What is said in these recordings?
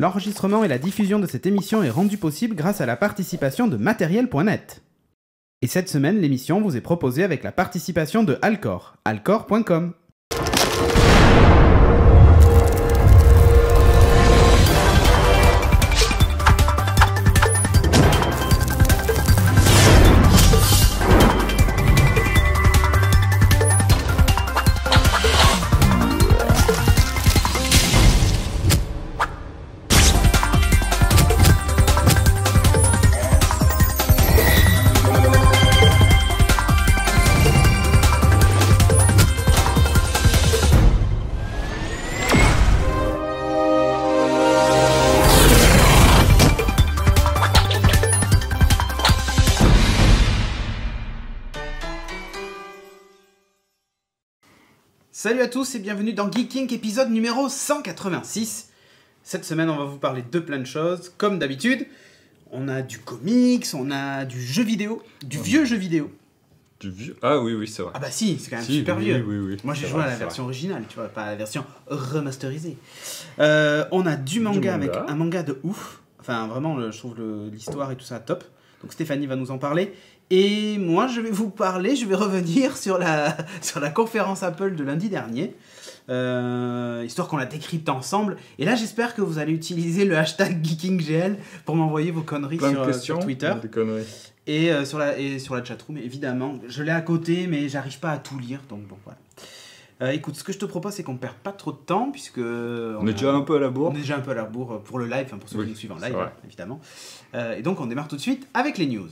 L'enregistrement et la diffusion de cette émission est rendu possible grâce à la participation de Matériel.net. Et cette semaine, l'émission vous est proposée avec la participation de Alcor, alcor.com. Salut à tous et bienvenue dans Geeking épisode numéro 186. Cette semaine, on va vous parler de plein de choses. Comme d'habitude, on a du comics, on a du jeu vidéo, du vieux jeu vidéo. Du vieux? Ah oui, c'est vrai. Ah bah si, c'est quand même super vieux. Oui. Moi j'ai joué à la version originale, tu vois, pas à la version remasterisée. On a du manga avec un manga de ouf. Enfin vraiment, je trouve l'histoire et tout ça top. Donc Stéphanie va nous en parler. Et moi, je vais vous parler, je vais revenir sur la conférence Apple de lundi dernier, histoire qu'on la décrypte ensemble. Et là, j'espère que vous allez utiliser le hashtag GeekingGL pour m'envoyer vos conneries sur Twitter. Et sur la chatroom, évidemment. Je l'ai à côté, mais j'arrive pas à tout lire, donc bon, voilà. Écoute, ce que je te propose, c'est qu'on ne perd pas trop de temps, puisque... On est déjà un peu à la bourre. On est déjà un peu à la bourre pour le live, enfin pour ceux qui nous suivent en live, évidemment. Et donc, on démarre tout de suite avec les news.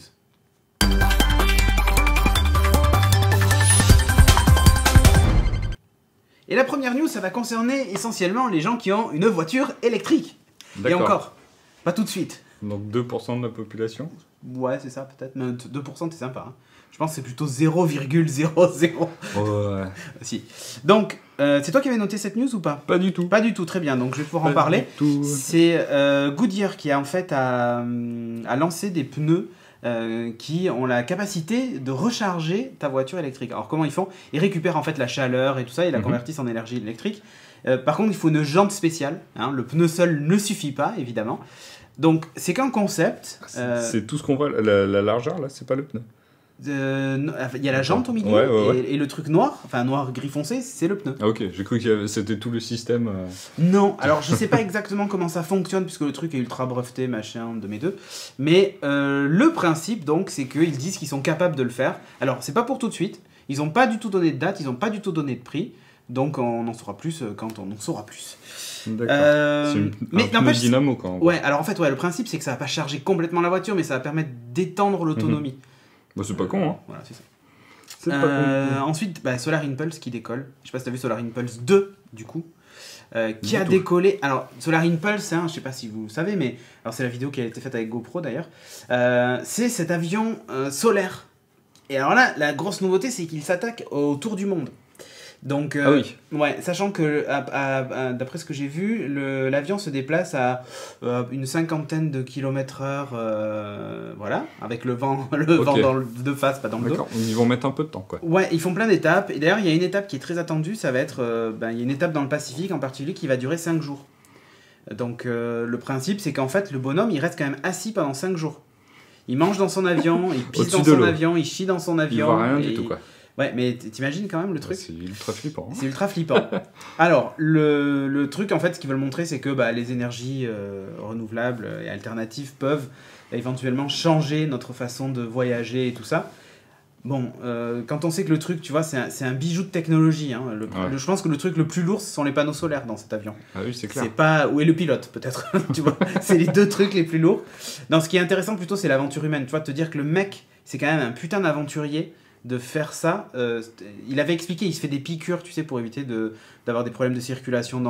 Et la première news, ça va concerner essentiellement les gens qui ont une voiture électrique. Et encore, pas tout de suite. Donc 2% de la population? Ouais, c'est ça, peut-être. Mais 2%, c'est sympa. Hein. Je pense que c'est plutôt 0,00. Ouais. Si. Donc, c'est toi qui avais noté cette news ou pas? Pas du tout. Pas du tout, très bien. Donc, je vais pouvoir en parler. C'est Goodyear qui a en fait a lancé des pneus qui ont la capacité de recharger ta voiture électrique. Alors comment ils font? Ils récupèrent en fait la chaleur et tout ça, ils la convertissent en énergie électrique. Par contre, il faut une jante spéciale. Hein. Le pneu seul ne suffit pas, évidemment. Donc c'est qu'un concept. C'est tout ce qu'on voit. La largeur, là, c'est pas le pneu. Il y a la jante au milieu et le truc noir, enfin noir gris foncé, c'est le pneu. Ah ok, j'ai cru que c'était tout le système. Non, alors je sais pas exactement comment ça fonctionne puisque le truc est ultra breveté, machin, de mes deux. Mais le principe donc, c'est qu'ils disent qu'ils sont capables de le faire. Alors c'est pas pour tout de suite, ils ont pas du tout donné de date, ils ont pas du tout donné de prix. Donc on en saura plus quand on en saura plus. D'accord. C'est un pneu dynamo quand même. Ouais, alors en fait, le principe c'est que ça va pas charger complètement la voiture, mais ça va permettre d'étendre l'autonomie. Bah, c'est pas con, hein. Voilà, c'est ça. Ensuite, Solar Impulse qui décolle. Je sais pas si t'as vu Solar Impulse 2, du coup. Qui a décollé. Alors, Solar Impulse, hein, je sais pas si vous savez, mais alors c'est la vidéo qui a été faite avec GoPro d'ailleurs. C'est cet avion solaire. Et alors là, la grosse nouveauté, c'est qu'il s'attaque au tour du monde. Donc, ouais, sachant que d'après ce que j'ai vu, l'avion se déplace à une 50aine de km/h, voilà, avec le vent de face, pas dans le dos. D'accord, ils vont mettre un peu de temps, quoi. Ouais, ils font plein d'étapes. Et d'ailleurs, il y a une étape qui est très attendue, ça va être, il y a une étape dans le Pacifique en particulier qui va durer 5 jours. Donc, le principe, c'est qu'en fait, le bonhomme, il reste quand même assis pendant 5 jours. Il mange dans son avion, il pisse dans son avion, il chie dans son avion. Il voit rien du tout, quoi. Ouais, mais t'imagines quand même le truc? C'est ultra flippant. Hein. C'est ultra flippant. Alors, le truc, en fait, ce qu'ils veulent montrer, c'est que les énergies renouvelables et alternatives peuvent éventuellement changer notre façon de voyager et tout ça. Bon, quand on sait que le truc, tu vois, c'est un bijou de technologie. Hein. Je pense que le truc le plus lourd, ce sont les panneaux solaires dans cet avion. Ah oui, c'est clair. C'est pas... Où est le pilote, peut-être. Tu vois, c'est les deux trucs les plus lourds. Non, ce qui est intéressant, plutôt, c'est l'aventure humaine. Tu vois, te dire que le mec, c'est quand même un putain d'aventurier de faire ça. Il avait expliqué, il se fait des piqûres, tu sais, pour éviter d'avoir des problèmes de circulation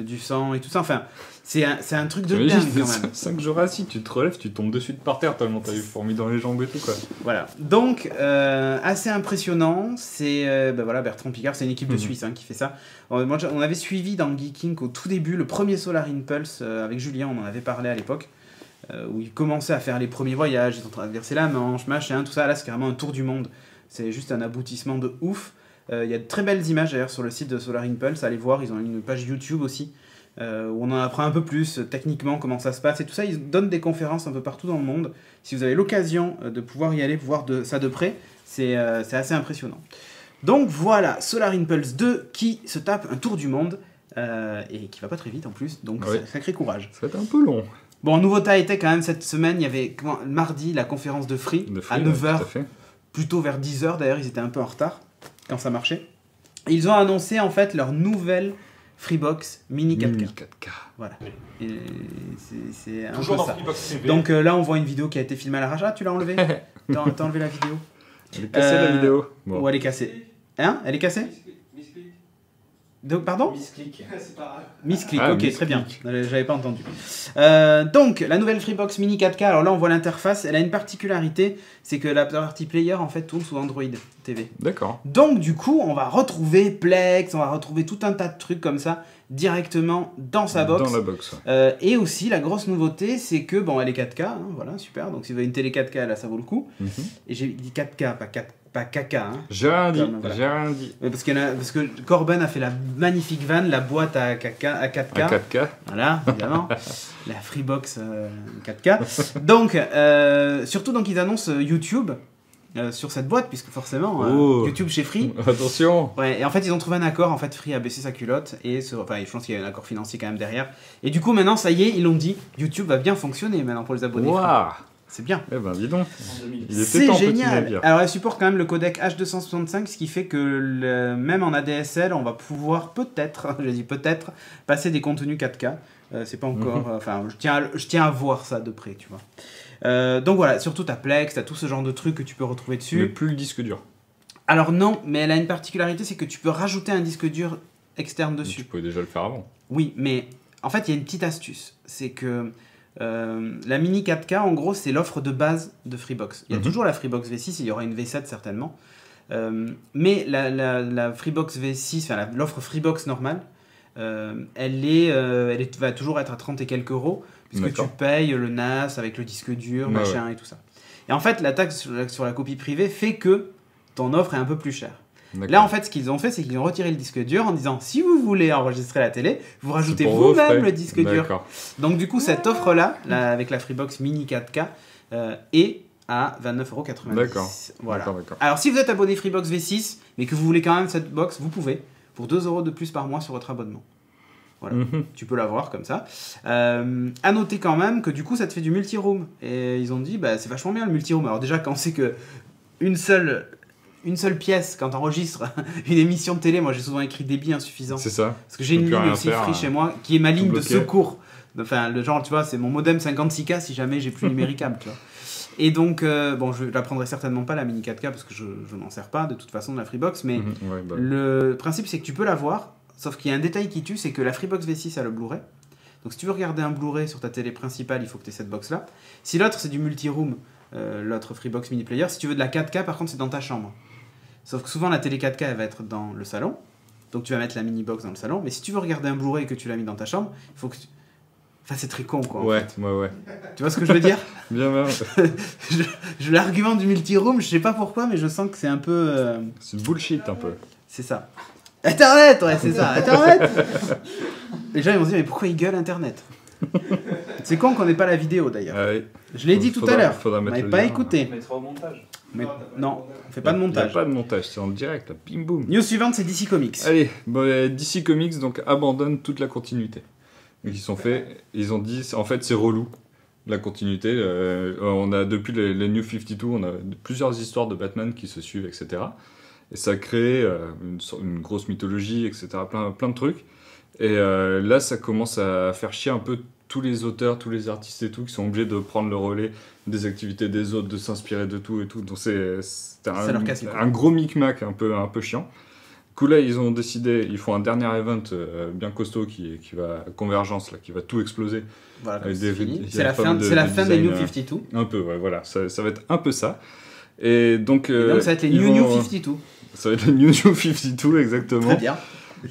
du sang et tout ça. Enfin, c'est un truc de dingue quand même. 5 jours assis, tu te relèves, tu tombes de suite par terre tellement t'as eu fourmis dans les jambes et tout, quoi. Voilà. Donc, assez impressionnant. C'est Bertrand Piccard, c'est une équipe de Suisse qui fait ça. On avait suivi dans Geeking au tout début le premier Solar Impulse avec Julien, on en avait parlé à l'époque. Où il commençait à faire les premiers voyages, ils sont en train de verser la Manche, machin, tout ça. Là, c'est carrément un tour du monde. C'est juste un aboutissement de ouf. Il y a de très belles images d'ailleurs sur le site de Solar Impulse. Allez voir, ils ont une page YouTube aussi. où on en apprend un peu plus techniquement comment ça se passe et tout ça. Ils donnent des conférences un peu partout dans le monde. Si vous avez l'occasion de pouvoir y aller, voir ça de près, c'est assez impressionnant. Donc voilà, Solar Impulse 2 qui se tape un tour du monde et qui va pas très vite en plus, donc sacré courage. Ça va être un peu long. Bon, nouveauté était quand même cette semaine, il y avait mardi la conférence de Free à 9h, plutôt vers 10h d'ailleurs, ils étaient un peu en retard quand ça marchait. Et ils ont annoncé en fait leur nouvelle Freebox Mini 4K. Mini 4K. Voilà. Et c'est un toujours peu dans ça. Freebox TV. Donc là on voit une vidéo qui a été filmée à l'arrache. Ah, tu l'as enlevée? T'as enlevé la vidéo? Elle est cassée la vidéo. Bon. Ou elle est cassée? Hein? Elle est cassée? Donc, pardon? Misclick. Misclick, Ah, ok, Misclick. très bien. J'avais pas entendu. Donc, la nouvelle Freebox Mini 4K, alors là on voit l'interface, elle a une particularité, c'est que la partie player en fait tourne sous Android TV. D'accord. Donc du coup, on va retrouver Plex, on va retrouver tout un tas de trucs comme ça directement dans sa box. Dans la box. Ouais. Et aussi, la grosse nouveauté, c'est que, bon, elle est 4K, hein, voilà, super. Donc si vous avez une télé 4K, là, ça vaut le coup. Et j'ai dit 4K, pas KK. Hein. J'ai rien dit, Voilà. j'ai rien dit. Parce que Corben a fait la magnifique vanne, la boîte à 4K. À 4K. Voilà, évidemment. La Freebox 4K. Donc, surtout, donc, ils annoncent YouTube sur cette boîte, puisque forcément, YouTube chez Free. Attention. Ouais, et en fait, ils ont trouvé un accord. En fait, Free a baissé sa culotte. Enfin, je pense qu'il y a un accord financier quand même derrière. Et du coup, maintenant, ça y est, ils l'ont dit. YouTube va bien fonctionner maintenant pour les abonnés. Waouh. C'est bien. Eh ben, dis donc. Il était C'est temps, petit génial. navire. Alors, elle supporte quand même le codec H265, ce qui fait que même en ADSL, on va pouvoir peut-être, j'ai dit peut-être, passer des contenus 4K. C'est pas encore. Enfin, je tiens à voir ça de près, tu vois. Donc voilà, surtout t'as Plex, t'as tout ce genre de trucs que tu peux retrouver dessus. Mais plus le disque dur. Alors non, mais elle a une particularité, c'est que tu peux rajouter un disque dur externe dessus. Tu pouvais déjà le faire avant. Oui, mais en fait, il y a une petite astuce. C'est que la Mini 4K, en gros, c'est l'offre de base de Freebox. Il y a toujours la Freebox V6, il y aura une V7 certainement. Mais la Freebox V6, enfin l'offre Freebox normale, elle va toujours être à 30 et quelques euros, puisque tu payes le NAS avec le disque dur, machin et tout ça. Et en fait, la taxe sur la copie privée fait que ton offre est un peu plus chère. Là, en fait, ce qu'ils ont fait, c'est qu'ils ont retiré le disque dur en disant si vous voulez enregistrer la télé, vous rajoutez vous-même le disque dur. Donc, du coup, cette offre-là, avec la Freebox Mini 4K, est à 29,90 €. D'accord. Voilà. D'accord. Alors, si vous êtes abonné Freebox V6, mais que vous voulez quand même cette box, vous pouvez, pour 2 € de plus par mois sur votre abonnement. Voilà, tu peux l'avoir comme ça. À noter quand même que du coup, ça te fait du multi-room. Et ils ont dit, bah, c'est vachement bien le multi-room. Alors déjà, quand on sait que une seule pièce, quand tu enregistres une émission de télé, moi j'ai souvent écrit débit insuffisant. C'est ça. Parce que j'ai une ligne aussi Free chez moi, qui est ma ligne de secours. Enfin, le genre, tu vois, c'est mon modem 56K si jamais j'ai plus numéricable, tu vois. Et donc, bon, je la prendrai certainement pas la Mini 4K parce que je n'en sers pas de toute façon de la Freebox, mais le principe c'est que tu peux l'avoir. Sauf qu'il y a un détail qui tue, c'est que la Freebox V6 a le Blu-ray. Donc si tu veux regarder un Blu-ray sur ta télé principale, il faut que tu aies cette box-là. Si l'autre c'est du multi-room, l'autre Freebox Mini Player, si tu veux de la 4K, par contre c'est dans ta chambre. Sauf que souvent la télé 4K elle va être dans le salon. Donc tu vas mettre la mini-box dans le salon. Mais si tu veux regarder un Blu-ray et que tu l'as mis dans ta chambre, il faut que tu... Enfin c'est très con quoi. Ouais. Tu vois ce que je veux dire? Bien. je l'argument du multi-room, je sais pas pourquoi, mais je sens que c'est un peu... C'est bullshit un peu. C'est ça. Internet, ouais, c'est ça, Internet. Les gens ils vont se dire, mais pourquoi ils gueulent Internet? C'est con qu'on n'ait pas la vidéo d'ailleurs. Ah oui. Je l'ai dit tout à l'heure. Faudra On mettre n'avait le pas lien. écouté. On mettra au montage. Mais non, on fait pas de montage. Il n'y a pas de montage, c'est en direct, là. Bim boum. News suivante, c'est DC Comics. Allez, DC Comics donc abandonne toute la continuité. Donc ils ont dit, en fait c'est relou la continuité. On a depuis les New 52, on a plusieurs histoires de Batman qui se suivent, etc. Et ça crée une grosse mythologie, etc. Plein de trucs. Et là, ça commence à faire chier un peu tous les auteurs, tous les artistes et tout, qui sont obligés de prendre le relais des activités des autres, de s'inspirer de tout et tout. Donc c'est un gros micmac un peu chiant. Du coup là, ils ont décidé, ils font un dernier event bien costaud qui va Convergence, là, qui va tout exploser. Voilà, c'est la fin des New 52. Un peu, ouais, voilà, ça va être un peu ça. Et donc ça va être les New 52. Ça va être les New 52, exactement. Très bien.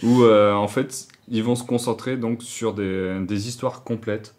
Où en fait, ils vont se concentrer donc sur des histoires complètes,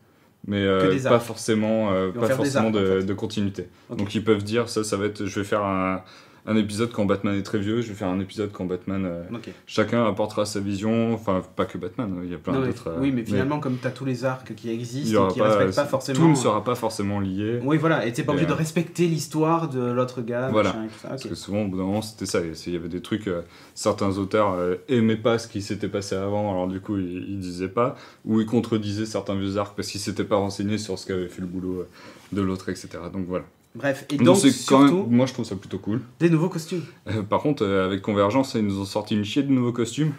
mais pas forcément, arcs, de continuité. Okay. Donc ils peuvent dire ça va être, je vais faire un épisode quand Batman est très vieux, je vais faire un épisode quand Batman... Ok. Chacun apportera sa vision, enfin pas que Batman, il y a plein Non, mais- d'autres... oui, mais finalement, comme tu as tous les arcs qui il y existent aura et qui respectent pas tout forcément. ne sera pas forcément lié. Oui, voilà, et t'es pas Et, obligé de respecter l'histoire de l'autre gars, Voilà. machin et tout ça. Parce Ok. que souvent, au bout d'un moment, c'était ça. Il y avait des trucs, certains auteurs aimaient pas ce qui s'était passé avant, alors du coup, ils disaient pas, ou ils contredisaient certains vieux arcs parce qu'ils s'étaient pas renseignés sur ce qu'avait fait le boulot de l'autre, etc. Donc voilà. Bref, et Donc donc, c'est quand surtout, même, moi je trouve ça plutôt cool. des nouveaux costumes. Par contre, avec Convergence, ils nous ont sorti une chier de nouveaux costumes.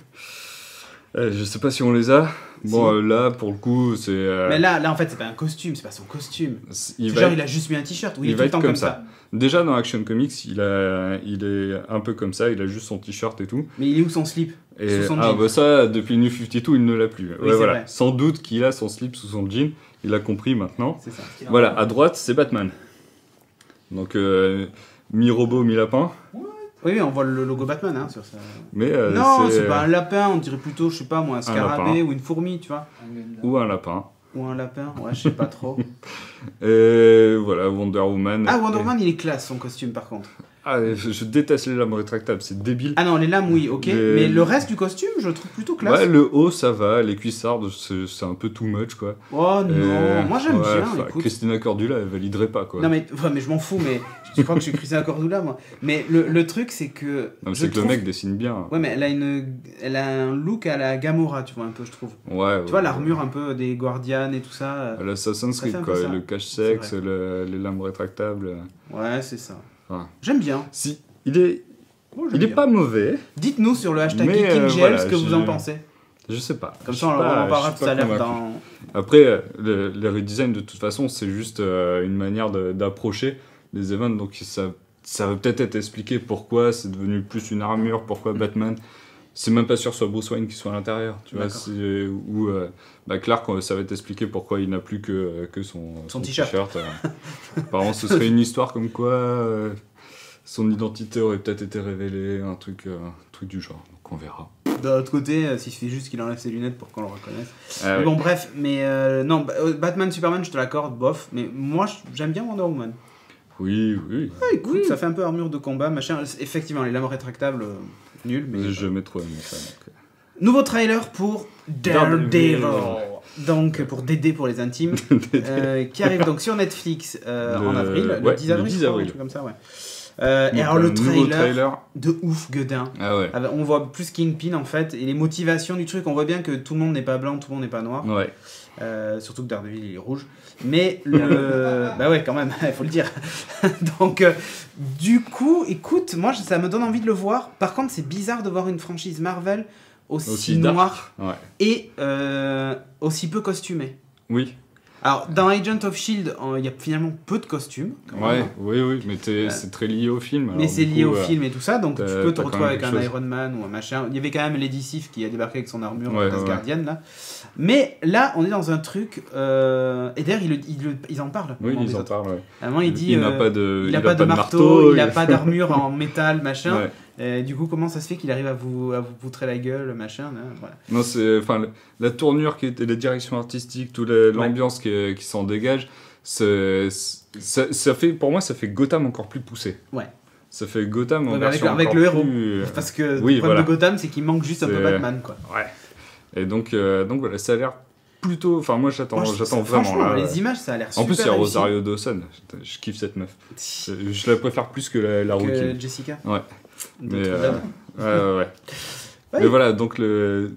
Je sais pas si on les a. Bon, Si. là, pour le coup, c'est. Mais là, en fait, c'est pas un costume, c'est pas son costume. il C'est va genre, être- il a juste mis un t-shirt, ou il il est tout va le être temps comme comme ça. ça. Déjà dans Action Comics, il est un peu comme ça, il a juste son t-shirt et tout. Mais il est où son slip? Et Sous son ah jean. bah ça, depuis New 52, il ne l'a plus. Oui, c'est vrai. Sans doute qu'il a son slip sous son jean, il a compris maintenant. C'est ça. Voilà, à droite, c'est Batman. Donc, mi-robot, mi-lapin. Oui, on voit le logo Batman hein, sur ça. Mais Non, c'est pas un lapin, on dirait plutôt, je sais pas moi, un scarabée lapin. ou une fourmi, tu vois. Ou un lapin. Ou un lapin, ouais, je sais pas trop. Et voilà, Wonder Woman. Ah, Wonder Woman, il est classe son costume par contre. Ah, je déteste les lames rétractables, c'est débile. Ah non, les lames, oui, ok. Mais le reste du costume, je le trouve plutôt classe. Ouais, le haut, ça va, les cuissardes, c'est un peu too much, quoi. Oh non, moi j'aime ouais, bien, enfin, écoute. Christina Cordula, elle validerait pas, quoi. Non mais, ouais, mais je m'en fous, mais je crois que je suis Christina Cordula, moi. Mais le truc, c'est que... Non, mais je c'est que trouve- le mec dessine bien. Ouais, mais elle a un look à la Gamora, tu vois, un peu, je trouve. Ouais, Tu vois, l'armure un peu des Guardians et tout ça. l'Assassin's Ça fait Creed, un peu quoi. ça. Le cache-sexe, les lames rétractables. Ouais, c'est ça. Ouais. J'aime bien. Si, il est Moi, j'aime Il est bien. pas mauvais, Dites-nous sur le hashtag Mais, GeekingGL voilà, ce que vous je- en pensez. je sais pas. Comme Je ça, suis on pas- en parlera je suis tout à pas l'heure convaincu. dans... Après, les redesigns, de toute façon, c'est juste une manière d'approcher les events, donc ça va peut-être être expliqué pourquoi c'est devenu plus une armure, pourquoi Batman. C'est même pas sûr que ce soit Bruce Wayne qui soit à l'intérieur, tu vois. D'accord. Ou Clark, ça va être expliqué pourquoi il n'a plus que son t-shirt. Apparemment, ce serait une histoire comme quoi son identité aurait peut-être été révélée, un truc du genre. Donc on verra. D'un autre côté, s'il suffit juste qu'il enlève ses lunettes pour qu'on le reconnaisse. Ah, Mais ouais. bon, bref, mais non, Batman, Superman, je te l'accorde, bof. Mais moi, j'aime bien Wonder Woman. Oui. Écoute, ça fait un peu armure de combat, machin. Effectivement, les lames rétractables, nul. Mais J'ai jamais trop aimé ça. Donc. Nouveau trailer pour Daredevil. Donc, pour Dédé pour les intimes. Qui arrive donc sur Netflix en avril. Le ouais, 10 avril, le 10 je crois, avril. un truc comme ça, ouais. Donc, Et alors, le nouveau trailer de ouf, Gueudin. Ah ouais. On voit plus Kingpin en fait, et les motivations du truc, on voit bien que tout le monde n'est pas blanc, tout le monde n'est pas noir. Ouais. Surtout que Daredevil il est rouge. Mais le. Bah ouais, quand même, il faut le dire. Donc, du coup, écoute, moi ça me donne envie de le voir. Par contre, c'est bizarre de voir une franchise Marvel aussi dark. noire Ouais. et aussi peu costumée. Oui. Alors, dans Agent of Shield, il y a finalement peu de costumes. quand même, Ouais, hein. oui, mais c'est très lié au film. Mais alors, c'est du lié coup, au film et tout ça, donc tu t'as- peux te t'as quand retrouver même avec un quelque chose. Iron Man ou un machin. Il y avait quand même Lady Sif qui a débarqué avec son armure Ouais, d'Asgardienne là. Mais là, on est dans un truc. Et d'ailleurs, ils en parlent. Oui, Moment ils des en autres. parlent, ouais. À un moment, il dit. Il n'a pas de, il a pas de marteau, il a il- pas d'armure en métal, machin. Ouais. Du coup, comment ça se fait qu'il arrive à vous poutrer la gueule, machin là, voilà. Non, c'est enfin la tournure qui est, la direction artistique, toute l'ambiance qui s'en dégage, ça fait pour moi ça fait Gotham encore plus poussé. Ouais. Ça fait Gotham en Ouais, mais avec- version avec encore le héros. plus, Parce que oui, le problème voilà. de Gotham, c'est qu'il manque juste un peu C'est- Batman, quoi. Ouais. Et donc voilà, ça a l'air plutôt. Enfin moi j'attends Moi, vraiment franchement, là. les images, ça a l'air super En plus il y a réussi. Rosario Dawson. Je kiffe cette meuf. Je la préfère plus que la Que rookie. Jessica. Ouais. De Mais True Blood. ouais. Ouais. Mais voilà donc le.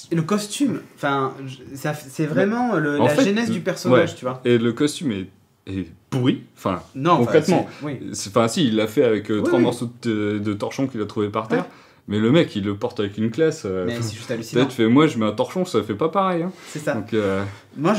Et le costume, enfin, c'est vraiment En la fait, genèse du personnage, ouais. tu vois. Et le costume est pourri. Enfin, Non, enfin, concrètement. oui. Enfin, si, il l'a fait avec Oui, 3 oui. morceaux de torchon qu'il a trouvé par terre. Ouais. Mais le mec, il le porte avec une classe. Mais c'est juste hallucinant. Peut-être fait, moi, je mets un torchon, ça fait pas pareil. Hein. C'est ça. Donc, Moi,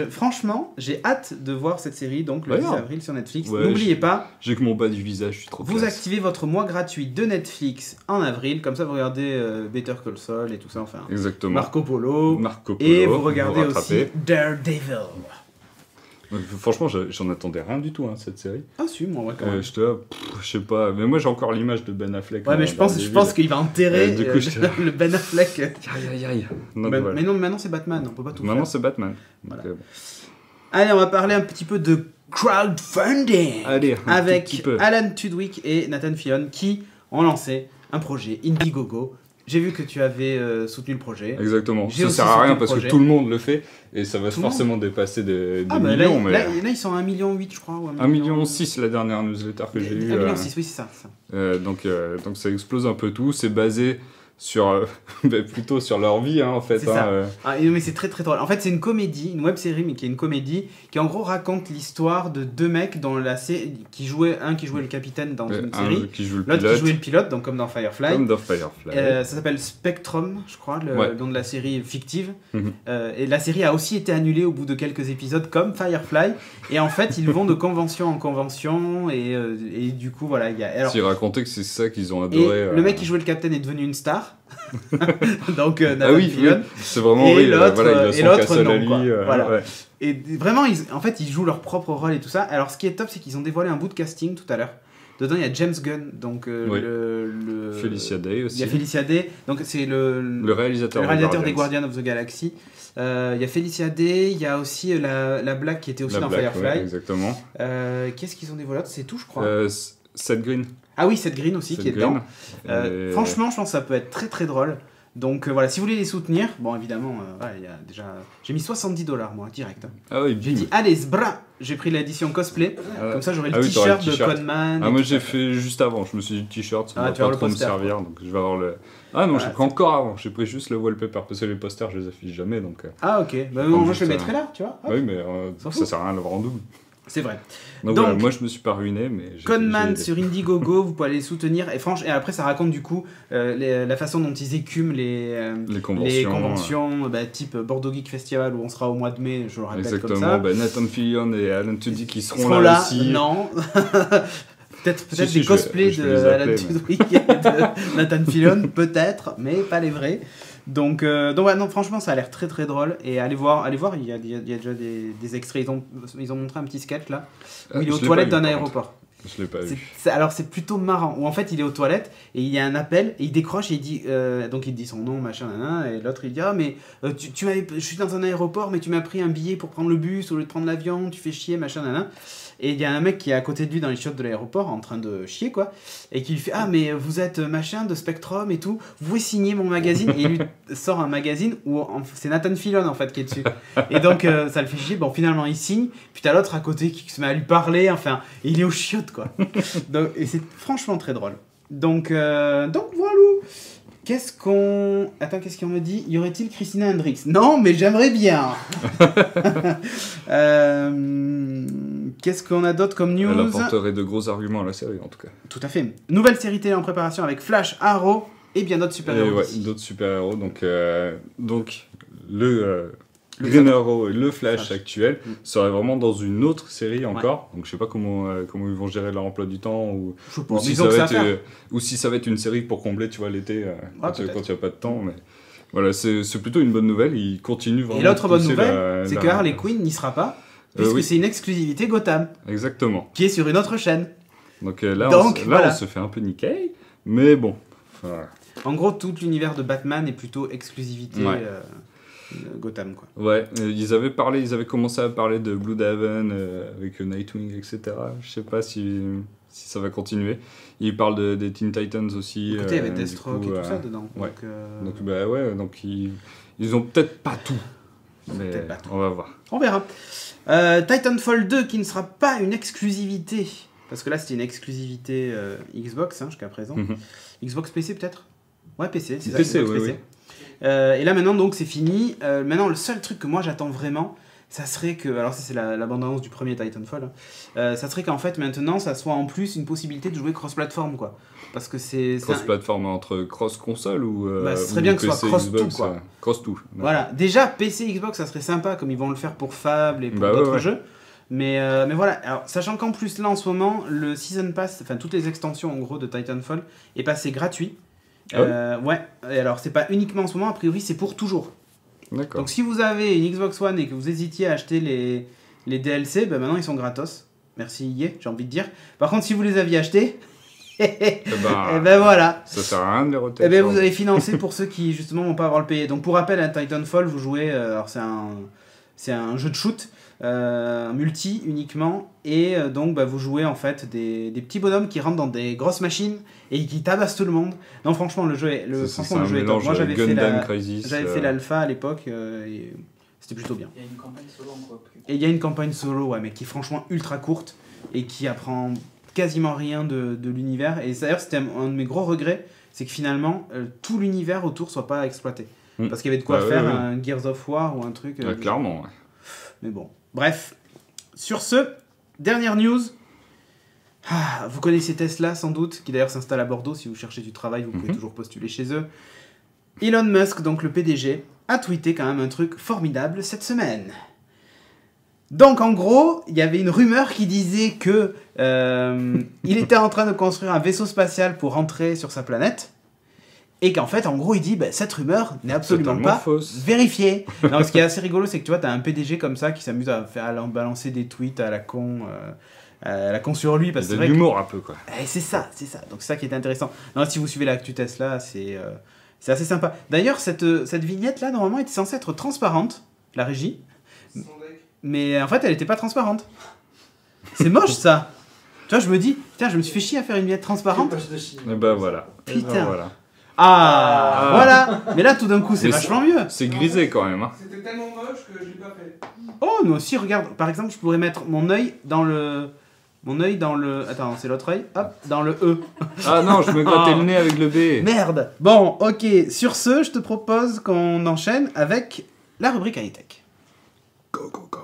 franchement, j'ai hâte de voir cette série, donc le 10 D'ailleurs. avril sur Netflix. Ouais, N'oubliez pas, j'ai que mon bas du visage, je suis trop vous classe. activez votre mois gratuit de Netflix en avril, comme ça vous regardez Better Call Saul et tout ça, enfin, Exactement. Marco Polo, Marco Polo, et vous regardez aussi rattrapez. Daredevil. Franchement, j'en attendais rien du tout, hein, cette série. Ah si, moi, ouais, quand même. J'étais là, je sais pas. Mais moi, j'ai encore l'image de Ben Affleck. Ouais, mais je pense qu'il va enterrer Du coup, j'étais là. le Ben Affleck. Aïe, aïe, aïe. Donc, Mais, voilà. mais non, maintenant c'est Batman, on peut pas tout Maintenant, faire. c'est Batman. Voilà. Donc, bon. Allez, on va parler un petit peu de crowdfunding. Allez, avec Alan Tudyk et Nathan Fillion qui ont lancé un projet Indiegogo. J'ai vu que tu avais soutenu le projet. Exactement. Ça sert à rien parce que tout le monde le fait et ça va forcément dépasser des millions. Là, ils sont à 1,8 million, je crois. 1,6 million la dernière newsletter que j'ai eue. 1,6 million, oui, c'est ça. Donc ça explose un peu tout. C'est basé sur plutôt sur leur vie en fait. C'est ça. Mais c'est très très drôle. En fait, c'est une comédie, une web série, mais qui est une comédie qui en gros raconte l'histoire de deux mecs dans la série qui jouait le capitaine dans une série, l'autre qui jouait le pilote, donc comme dans Firefly. Ça s'appelle Spectrum, je crois, le nom de la série fictive. Et la série a aussi été annulée au bout de quelques épisodes, comme Firefly. Et en fait, ils vont de convention en convention et du coup voilà, il y a. Alors, tu racontais que c'est ça qu'ils ont adoré. Et le mec qui jouait le capitaine est devenu une star. Donc Nathan Fillion. C'est vraiment horrible. Et l'autre non, quoi. Voilà. Ouais. Et vraiment en fait ils jouent leur propre rôle et tout ça. Alors ce qui est top, c'est qu'ils ont dévoilé un bout de casting tout à l'heure. Dedans il y a James Gunn, donc Felicia Day aussi. Il y a Felicia Day, donc c'est le réalisateur des Guardians of the Galaxy. Il y a Felicia Day, il y a aussi la Black qui était aussi dans Firefly. Ouais, exactement. Qu'est-ce qu'ils ont dévoilé? C'est tout, je crois. Seth Green. Ah oui, Seth Green aussi qui est dedans. Franchement, je pense que ça peut être très très drôle. Donc voilà, si vous voulez les soutenir, bon évidemment, il y a déjà. J'ai mis $70 moi, direct. Ah oui, j'ai dit, allez, zbra. J'ai pris l'édition cosplay, comme ça j'aurai le t-shirt de Conman. Ah, moi j'ai fait juste avant, je me suis dit t-shirt, ça va pas trop me servir, donc je vais avoir le. Ah non, j'ai pris encore avant, j'ai pris juste le wallpaper, parce que les posters je les affiche jamais donc. Ah ok, bah, moi je le mettrai là, tu vois. Oui, mais ça sert à rien de le voir en double. C'est vrai. Donc voilà, moi je me suis pas ruiné, mais. Conman sur Indiegogo, vous pouvez aller les soutenir. Et après, ça raconte du coup la façon dont ils écument les conventions type Bordeaux Geek Festival où on sera au mois de mai, je le répète. Exactement, comme ça. Nathan Fillion et Alan Tudyk qui seront là aussi. Non. Peut-être des cosplays de Alan Tudyk et de Nathan Fillion, peut-être, mais pas les vrais. Donc ouais, non, franchement, ça a l'air très très drôle. Et allez voir, il y a déjà des extraits. Ils ont montré un petit sketch là, où il est aux toilettes d'un aéroport. Je l'ai pas vu. Alors c'est plutôt marrant, où en fait il est aux toilettes et il y a un appel et il décroche et il dit, donc il dit son nom, machin, et l'autre il dit, ah mais je suis dans un aéroport mais tu m'as pris un billet pour prendre le bus au lieu de prendre l'avion, tu fais chier, machin, et il y a un mec qui est à côté de lui dans les chiottes de l'aéroport en train de chier quoi, et qui lui fait, ah mais vous êtes machin de Spectrum et tout, vous pouvez signer mon magazine, et il lui sort un magazine où c'est Nathan Fillion en fait qui est dessus, et donc ça le fait chier, bon finalement il signe, puis t'as l'autre à côté qui se met à lui parler, enfin, et il est aux chiottes quoi. Donc, et c'est franchement très drôle. Donc voilà. Qu'est-ce qu'on me dit? Y aurait-il Christina Hendricks? Non, mais j'aimerais bien. Qu'est-ce qu'on a d'autre comme news? Elle apporterait de gros arguments à la série, en tout cas. Tout à fait. Nouvelle série télé en préparation avec Flash, Arrow et bien d'autres super-héros. Ouais, d'autres super-héros. Donc le Green Arrow et le Flash actuel seraient vraiment dans une autre série encore. Donc je sais pas comment ils vont gérer leur emploi du temps ou si ça va être une série pour combler, tu vois, l'été quand il n'y a pas de temps. Mais voilà, c'est plutôt une bonne nouvelle. Ils continuent vraiment. Et l'autre bonne nouvelle, c'est que Harley Quinn n'y sera pas, puisque c'est une exclusivité Gotham. Exactement. Qui est sur une autre chaîne. Donc on se fait un peu niquer, mais bon. En gros, tout l'univers de Batman est plutôt exclusivité. Gotham quoi. Ouais, ils avaient commencé à parler de Blüdhaven avec Nightwing, etc. Je sais pas si ça va continuer. Ils parlent des Teen Titans aussi. Écoutez, il y avait Deathstroke et tout ça dedans. Ouais. Donc ils ont peut-être pas tout. Mais on va voir. On verra. Titanfall 2 qui ne sera pas une exclusivité. Parce que là c'était une exclusivité Xbox jusqu'à présent. Xbox PC peut-être? Ouais, PC, c'est ça. PC, Xbox PC. Et là maintenant donc c'est fini. Maintenant le seul truc que moi j'attends vraiment, ça serait que, alors ça c'est la bande-annonce du premier Titanfall, ça serait qu'en fait maintenant ça soit en plus une possibilité de jouer cross-platform quoi. Parce que c'est cross-platform entre cross-console ou ça serait bien que ce soit cross-tout quoi. Cross-tout. Voilà, déjà PC Xbox ça serait sympa comme ils vont le faire pour Fable et pour d'autres jeux. Mais voilà, alors, sachant qu'en plus là en ce moment le Season Pass, enfin toutes les extensions en gros de Titanfall est passé gratuit. Ouais, et alors c'est pas uniquement en ce moment, a priori c'est pour toujours. D'accord. Donc si vous avez une Xbox One et que vous hésitiez à acheter les DLC, maintenant ils sont gratos. Merci EA, j'ai envie de dire. Par contre si vous les aviez achetés, voilà. Ça sert à rien de les retenir. Vous avez financé pour ceux qui justement vont pas avoir le payer. Donc pour rappel, à Titanfall, vous jouez, alors c'est un jeu de shoot. multi uniquement, et donc bah, vous jouez en fait des petits bonhommes qui rentrent dans des grosses machines et qui tabassent tout le monde. Non, franchement, le jeu est top. Moi, j'avais fait l'alpha à l'époque, et c'était plutôt bien. Il y a une campagne solo en coop. Et il y a une campagne solo, ouais, mais qui est franchement ultra courte et qui apprend quasiment rien de l'univers. Et d'ailleurs, c'était un de mes gros regrets, c'est que finalement, tout l'univers autour soit pas exploité. Parce qu'il y avait de quoi faire un Gears of War ou un truc. Clairement, ouais. Mais bon, bref. Sur ce, dernière news. Vous connaissez Tesla sans doute, qui d'ailleurs s'installe à Bordeaux. Si vous cherchez du travail, vous pouvez toujours postuler chez eux. Elon Musk, donc le PDG, a tweeté quand même un truc formidable cette semaine. Donc en gros, il y avait une rumeur qui disait que il était en train de construire un vaisseau spatial pour rentrer sur sa planète. Et qu'en fait, en gros, il dit, bah, cette rumeur n'est absolument pas vérifiée. Non, ce qui est assez rigolo, c'est que tu vois, t'as un PDG comme ça qui s'amuse à balancer des tweets à la con sur lui. Parce il y a de l'humour un peu, quoi. C'est ça. Donc c'est ça qui est intéressant. Non, si vous suivez l'actu Tesla, c'est assez sympa. D'ailleurs, cette vignette-là, normalement, était censée être transparente, la régie. Mais en fait, elle n'était pas transparente. C'est moche, ça. Tu vois, je me dis, putain, je me suis fait chier à faire une vignette transparente. Et bah voilà. Putain. Voilà. Voilà. Mais là, tout d'un coup, c'est vachement mieux. C'est grisé quand même. Hein. C'était tellement moche que je l'ai pas fait. Oh, nous aussi, regarde. Par exemple, je pourrais mettre mon œil dans le... Attends, c'est l'autre œil. Hop, dans le E. Ah non, je me grattais le nez avec le B. Merde. Bon, ok. Sur ce, je te propose qu'on enchaîne avec la rubrique high-tech. Go, go, go.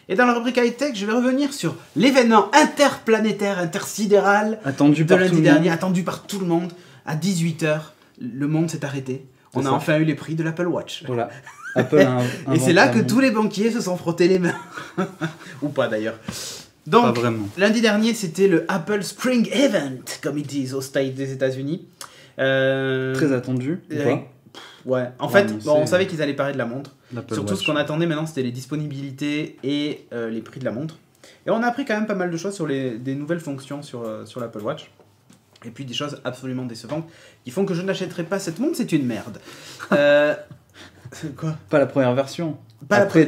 Et dans la rubrique high-tech, je vais revenir sur l'événement interplanétaire, intersidéral attendu de lundi dernier, attendu par tout le monde. À 18h, le monde s'est arrêté. On a enfin eu les prix de l'Apple Watch. Voilà. Apple et c'est là que tous les banquiers se sont frottés les mains. Ou pas d'ailleurs. Donc, pas vraiment. Lundi dernier, c'était le Apple Spring Event, comme ils disent au States des États-Unis. Très attendu. Ouais, en fait, on savait qu'ils allaient parler de la montre. Surtout Watch. Ce qu'on attendait maintenant, c'était les disponibilités et les prix de la montre. Et on a appris quand même pas mal de choses sur des nouvelles fonctions sur l'Apple Watch. Et puis des choses absolument décevantes qui font que je n'achèterai pas cette montre, c'est une merde. Quoi ? Pas la première version.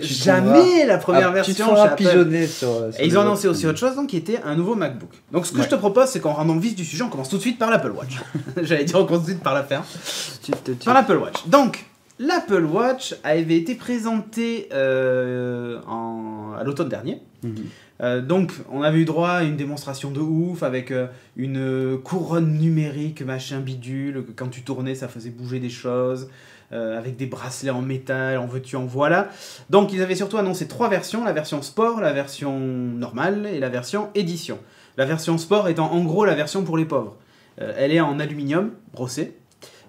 Jamais la première version. Tu te feras pigeonner sur et ils ont annoncé aussi autre chose, donc, qui était un nouveau MacBook. Donc ce que je te propose, c'est qu'en rendant vif du sujet, on commence tout de suite par l'Apple Watch. J'allais dire on commence tout de suite par la ferme. Par l'Apple Watch. Donc, l'Apple Watch avait été présenté à l'automne dernier. Donc, on avait eu droit à une démonstration de ouf avec une couronne numérique, machin bidule. Quand tu tournais, ça faisait bouger des choses. Avec des bracelets en métal, en veux-tu, en voilà. Donc, ils avaient surtout annoncé 3 versions, la version sport, la version normale et la version édition. La version sport étant en gros la version pour les pauvres. Elle est en aluminium brossé.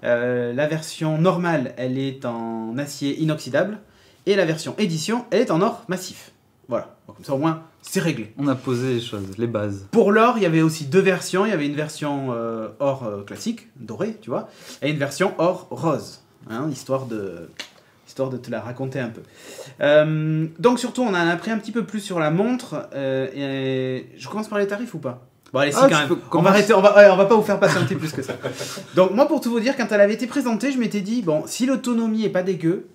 La version normale, elle est en acier inoxydable. Et la version édition, elle est en or massif. Voilà, donc, comme ça au moins, c'est réglé. On a posé les choses, les bases. Pour l'or, il y avait aussi 2 versions. Il y avait une version or classique, doré, tu vois, et une version or rose. Hein, histoire de te la raconter un peu. Donc surtout, on en a appris un petit peu plus sur la montre. Et je commence par les tarifs ou pas ? Bon allez, si quand même. On va pas vous faire patienter plus que ça. Donc moi, pour tout vous dire, quand elle avait été présentée, je m'étais dit, bon, si l'autonomie est pas dégueu,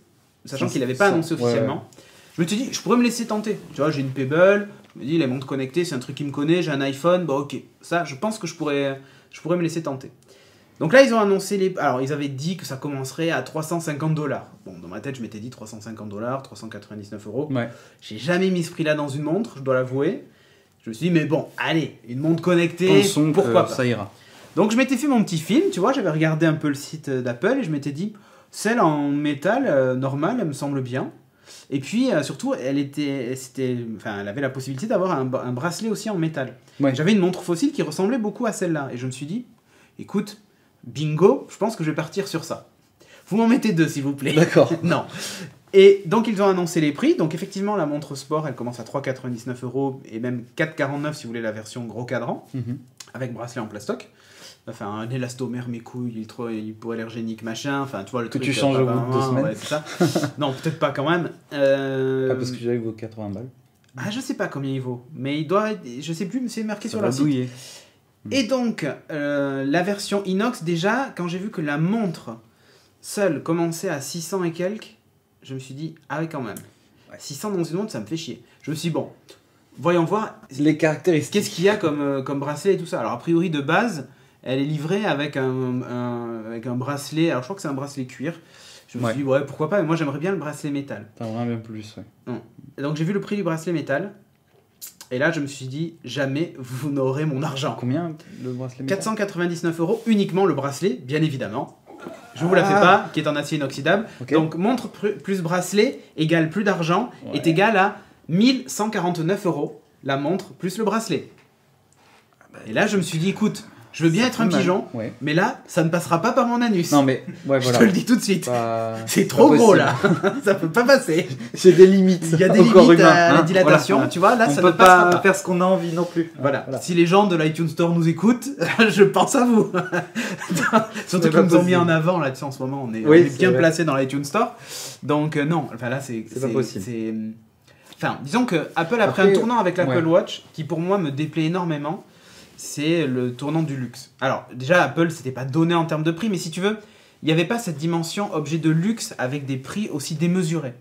sachant qu'il n'avait pas annoncé officiellement, je me suis dit, je pourrais me laisser tenter. Tu vois, j'ai une Pebble, je me dis, les montres connectées, c'est un truc qui me connaît, j'ai un iPhone, bon ok. Ça, je pense que je pourrais me laisser tenter. Donc là, ils ont annoncé Alors, ils avaient dit que ça commencerait à $350. Bon, dans ma tête, je m'étais dit $350, 399 €. Ouais. J'ai jamais mis ce prix-là dans une montre, je dois l'avouer. Je me suis dit, mais bon, allez, une montre connectée, pourquoi pas. Ça ira. Donc, je m'étais fait mon petit film, tu vois, j'avais regardé un peu le site d'Apple et je m'étais dit, celle en métal normale, elle me semble bien. Et puis, surtout, elle avait la possibilité d'avoir un bracelet aussi en métal. Ouais. J'avais une montre fossile qui ressemblait beaucoup à celle-là. Et je me suis dit, écoute, bingo, je pense que je vais partir sur ça. Vous m'en mettez 2, s'il vous plaît. D'accord. Non. Et donc, ils ont annoncé les prix. Donc, effectivement, la montre sport, elle commence à 3,99 € et même 4,49 € si vous voulez la version gros cadran, avec bracelet en plastoc. Enfin, un élastomère, mes couilles, il est hypoallergénique, machin. Enfin, tu vois, le que truc. Tu changes au bout de 2 semaines. Ouais, c'est ça. Non, peut-être pas quand même. Parce que j'avais vaut 80 balles. Ah, je sais pas combien il vaut. Mais il doit être... Je sais plus, mais c'est marqué sur leur site. Douiller. Et donc, la version inox, déjà, quand j'ai vu que la montre seul commençait à 600 et quelques, je me suis dit, ah oui, quand même. 600 dans une montre, ça me fait chier. Je me suis dit, bon, voyons voir. Les caractéristiques. Qu'est-ce qu'il y a comme bracelet et tout ça. Alors, a priori, de base, elle est livrée avec avec un bracelet. Alors, je crois que c'est un bracelet cuir. Je me suis dit, ouais, pourquoi pas, mais moi, j'aimerais bien le bracelet métal. T'aimerais bien plus, ouais. Non. Et donc, j'ai vu le prix du bracelet métal. Et là, je me suis dit, jamais vous n'aurez mon argent. Combien le bracelet métal ? 499 € uniquement le bracelet, bien évidemment. Je vous la fais pas, qui est en acier inoxydable. Okay. Donc, montre plus bracelet égale plus d'argent est égal à 1149 €. La montre plus le bracelet. Et là, je me suis dit, écoute, je veux bien être un pigeon, mais là, ça ne passera pas par mon anus. Non, mais ouais, voilà. Je te le dis tout de suite. Pas... C'est trop gros là. Ça peut pas passer. J'ai des limites. Il y a des limites à la dilatation. Voilà. Tu vois, là, ça ne passera pas. Faire ce qu'on a envie non plus. Voilà. Si les gens de l'iTunes Store nous écoutent, je pense à vous. Surtout qu'ils nous ont mis en avant là-dessus en ce moment. On est bien placé dans l'iTunes Store. Donc, non. Enfin, là, c'est pas possible. Enfin, disons que Apple a pris un tournant avec l'Apple Watch qui, pour moi, me déplaît énormément. C'est le tournant du luxe. Alors, déjà, Apple, c'était pas donné en termes de prix, mais si tu veux, il n'y avait pas cette dimension objet de luxe avec des prix aussi démesurés.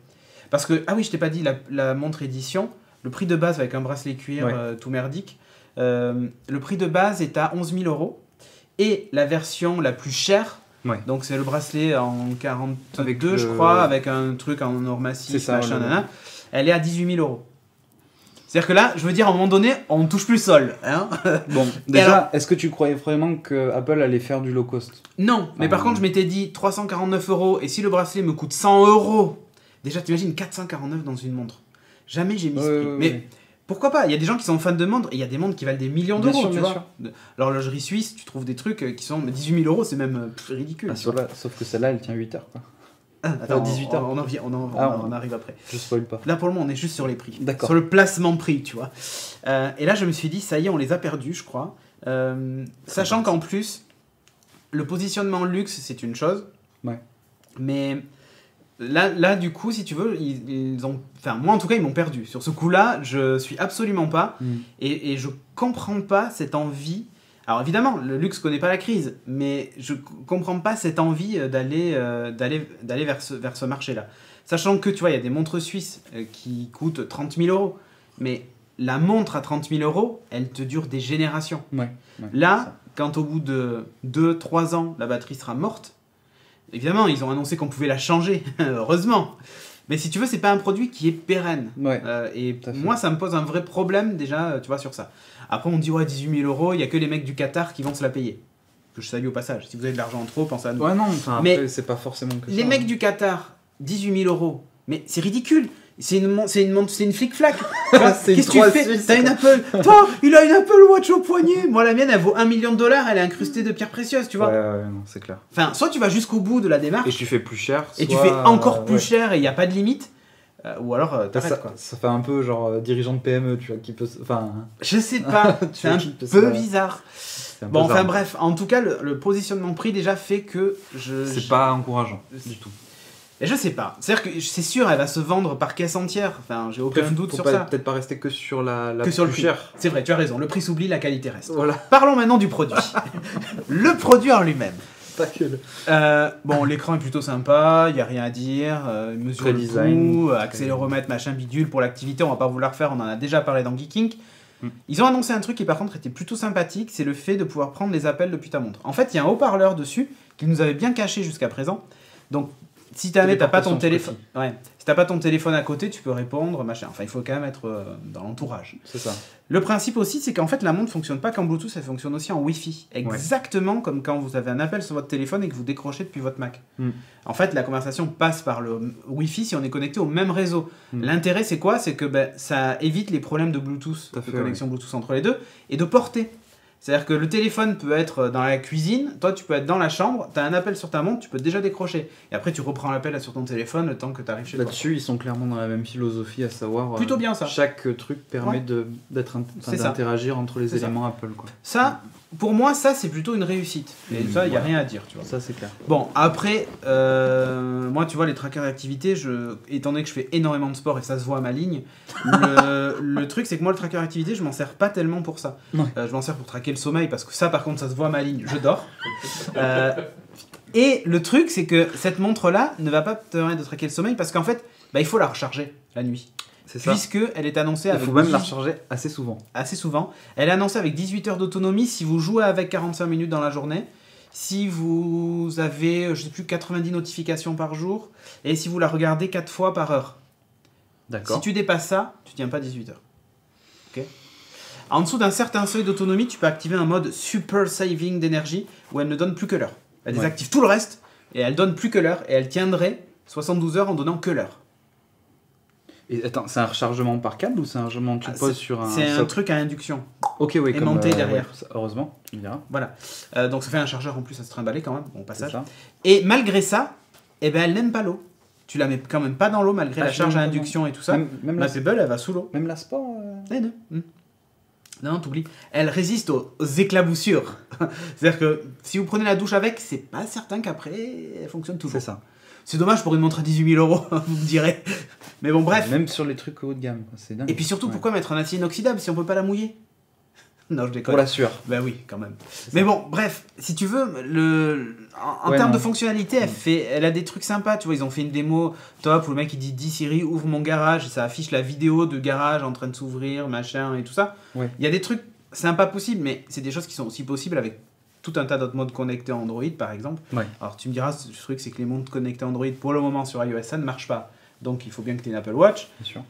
Parce que, ah oui, je t'ai pas dit, la montre édition, le prix de base avec un bracelet cuir tout merdique, le prix de base est à 11 000 €. Et la version la plus chère, donc c'est le bracelet en 42, avec je crois, avec un truc en or massif, machin, elle est à 18 000 €. C'est-à-dire que là, je veux dire, à un moment donné, on ne touche plus le sol. Hein. Bon, déjà, alors, est-ce que tu croyais vraiment que Apple allait faire du low cost ? Non, mais par contre, je m'étais dit 349 €, et si le bracelet me coûte 100 €, déjà, t'imagines 449 dans une montre. Jamais j'ai mis ce prix. Mais pourquoi pas ? Il y a des gens qui sont fans de montres, et il y a des montres qui valent des millions d'euros, tu vois. L'horlogerie suisse, tu trouves des trucs qui sont 18 000 €, c'est même ridicule. Sauf que celle-là, elle tient 8 heures, quoi. Attends, 18 heures. On arrive après. Je spoil pas. Là, pour le moment, on est juste sur les prix. D'accord. Sur le placement prix, tu vois. Et là, je me suis dit, ça y est, on les a perdus, je crois. Sachant qu'en plus, le positionnement luxe, c'est une chose. Ouais. Mais là, du coup, si tu veux, ils ont... Enfin, moi, en tout cas, ils m'ont perdu. Sur ce coup-là, je suis absolument pas. Et je comprends pas cette envie... Alors évidemment, le luxe connaît pas la crise, mais je comprends pas cette envie d'aller vers ce marché-là. Sachant que, tu vois, il y a des montres suisses qui coûtent 30 000 €, mais la montre à 30 000 €, elle te dure des générations. Là, quand au bout de 2-3 ans, la batterie sera morte, évidemment, ils ont annoncé qu'on pouvait la changer, heureusement. Mais si tu veux, c'est pas un produit qui est pérenne. Et moi, ça me pose un vrai problème déjà, tu vois, sur ça. Après, on dit, 18 000 €, il y a que les mecs du Qatar qui vont se la payer. Que je salue au passage. Si vous avez de l'argent en trop, pensez à nous. Ouais, non, enfin, mais après, c'est pas forcément que les mecs du Qatar, 18 000 €. Mais c'est ridicule. C'est une flic-flac. Qu'est-ce que tu fais ? T'as une Apple. Toi, il a une Apple Watch au poignet. Moi, la mienne, elle vaut $1 million. Elle est incrustée de pierres précieuses, tu vois. Ouais, non, c'est clair. Enfin, soit tu vas jusqu'au bout de la démarche. Et tu fais plus cher. Et tu fais encore plus cher et il n'y a pas de limite. Ou alors, t'arrêtes, quoi. Ça fait un peu genre dirigeant de PME, tu vois, qui peut... Enfin... Je sais pas. C'est un peu bizarre. Bon, enfin bref. En tout cas, le positionnement prix déjà fait que c'est pas encourageant du tout. Et je sais pas. C'est-à-dire que c'est sûr, elle va se vendre par caisse entière. Enfin, j'ai aucun doute sur ça. Peut-être pas rester que sur la que sur le plus prix. chère. C'est vrai, tu as raison. Le prix s'oublie, la qualité reste. Voilà. Parlons maintenant du produit. Le produit en lui-même. Pas que le... bon, l'écran est plutôt sympa, il n'y a rien à dire. Mesure le pouls, accéléromètre, machin bidule. Pour l'activité, on va pas vous la refaire, on en a déjà parlé dans Geeking. Ils ont annoncé un truc qui par contre était plutôt sympathique, c'est le fait de pouvoir prendre les appels depuis ta montre. En fait, il y a un haut-parleur dessus qu'ils nous avaient bien caché jusqu'à présent. Donc, si t'as pas ton téléphone, si t'as pas ton téléphone à côté, tu peux répondre, machin. Enfin, il faut quand même être dans l'entourage. C'est ça. Le principe aussi, c'est qu'en fait, la montre fonctionne pas qu'en Bluetooth, elle fonctionne aussi en Wi-Fi. Exactement comme quand vous avez un appel sur votre téléphone et que vous décrochez depuis votre Mac. En fait, la conversation passe par le Wi-Fi si on est connecté au même réseau. L'intérêt, c'est quoi ? C'est que ça évite les problèmes de Bluetooth, de connexion Bluetooth entre les deux, et de portée. C'est-à-dire que le téléphone peut être dans la cuisine, toi tu peux être dans la chambre, tu as un appel sur ta montre, tu peux déjà décrocher. Et après tu reprends l'appel sur ton téléphone le temps que tu arrives chez toi. Là-dessus, ils sont clairement dans la même philosophie, à savoir... Plutôt bien ça. Chaque truc permet d'interagir entre les éléments Apple, quoi. Ça, pour moi, ça c'est plutôt une réussite. Et ça, il n'y a rien à dire, tu vois. Ça, c'est clair. Bon, après, moi tu vois, les trackers d'activité, étant donné que je fais énormément de sport et ça se voit à ma ligne, le truc c'est que moi le tracker d'activité, je m'en sers pas tellement pour ça. Je m'en sers pour traquer le sommeil parce que ça par contre ça se voit à ma ligne, je dors. Et le truc, c'est que cette montre-là ne va pas te permettre de traquer le sommeil parce qu'en fait, il faut la recharger la nuit. C'est ça. Puisqu'elle est annoncée Il avec faut même la recharger assez souvent. assez souvent. Elle est annoncée avec 18 heures d'autonomie si vous jouez avec 45 minutes dans la journée. Si vous avez, je sais plus, 90 notifications par jour. Et si vous la regardez 4 fois par heure. D'accord. Si tu dépasses ça, tu tiens pas 18 heures. Ok. En dessous d'un certain seuil d'autonomie, tu peux activer un mode super saving d'énergie où elle ne donne plus que l'heure. Elle désactive tout le reste et elle donne plus que l'heure et elle tiendrait 72 heures en donnant que l'heure. Et attends, c'est un rechargement par câble ou c'est un rechargement que tu poses sur un C'est un socle truc à induction. Ok, oui, aimanté derrière. ouais, heureusement, tu me diras. Voilà. Donc ça fait un chargeur en plus à se trimballer quand même, au C'est passage. ça. Et malgré ça, eh ben, elle n'aime pas l'eau. Tu la mets quand même pas dans l'eau malgré la je charge à l'aime induction et tout ça. Même La la, Pebble, elle va sous l'eau. même la sport. Eh non. Non, t'oublies. Elle résiste aux éclaboussures. C'est-à-dire que si vous prenez la douche avec, c'est pas certain qu'après, elle fonctionne toujours. C'est ça. C'est dommage pour une montre à 18 000 €, vous me direz. Mais bon, bref. Même sur les trucs haut de gamme, c'est dingue. Et puis surtout, Ouais. pourquoi mettre un acier inoxydable si on peut pas la mouiller? Non, je déconne. Pour la sueur. Ben oui, quand même. Mais bon, bref, si tu veux, en Ouais, termes non. de fonctionnalité, elle a des trucs sympas. Tu vois, ils ont fait une démo top où le mec il dit dis Siri, ouvre mon garage, et ça affiche la vidéo de garage en train de s'ouvrir, machin et tout ça. Ouais. Il y a des trucs sympas possibles, mais c'est des choses qui sont aussi possibles avec tout un tas d'autres modes connectés Android, par exemple. Ouais. Alors tu me diras, le truc c'est que les montres connectées Android pour le moment sur iOS ça ne marche pas. Donc il faut bien que tu aies une Apple Watch. Bien sûr.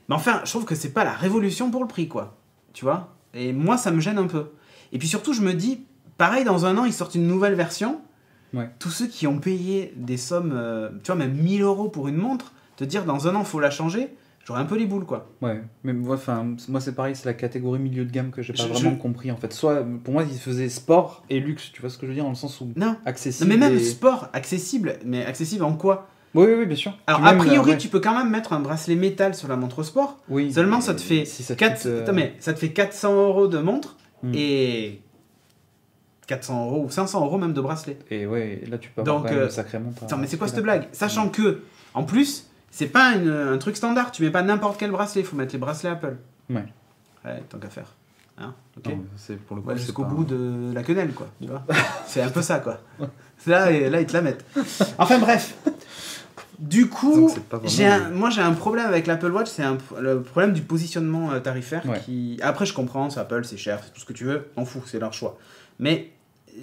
Mais enfin, je trouve que c'est pas la révolution pour le prix, quoi. Tu vois? Et moi, ça me gêne un peu. Et puis surtout, je me dis, pareil, dans un an, ils sortent une nouvelle version. Ouais. Tous ceux qui ont payé des sommes, tu vois, même 1000 € pour une montre, te dire dans un an, faut la changer, j'aurais un peu les boules, quoi. Ouais, mais moi c'est pareil, c'est la catégorie milieu de gamme que j'ai pas Je- vraiment compris en fait. Soit pour moi ils faisaient sport et luxe, tu vois ce que je veux dire, dans le sens où Non. Non, accessible. mais même et- sport, accessible. Mais accessible en quoi? Oui, bien sûr. Alors, Puis a même, priori, ouais. tu peux quand même mettre un bracelet métal sur la montre sport. Oui, Seulement, mais ça te fait si ça te 4... coûte, Attends, mais ça te fait 400 € de montre et 400 € ou 500 € même de bracelet. Et ouais, là tu peux avoir Donc, quand même sacrément. Attends, mais c'est quoi cette blague? Sachant que, en plus, c'est pas un truc standard, tu mets pas n'importe quel bracelet, il faut mettre les bracelets Apple. Ouais. Ouais, tant qu'à faire. Hein, ok. Non, c'est pour le coup. Ouais, c'est jusqu'au pas- bout de la quenelle, quoi. Tu vois. C'est un peu ça, quoi. Là, ils te la mettent. Enfin, bref. Du coup, Donc, c'est pas vraiment- moi j'ai un problème avec l'Apple Watch, c'est le problème du positionnement tarifaire. Ouais. Après, je comprends, c'est Apple, c'est cher, c'est tout ce que tu veux, m'en fous, c'est leur choix. Mais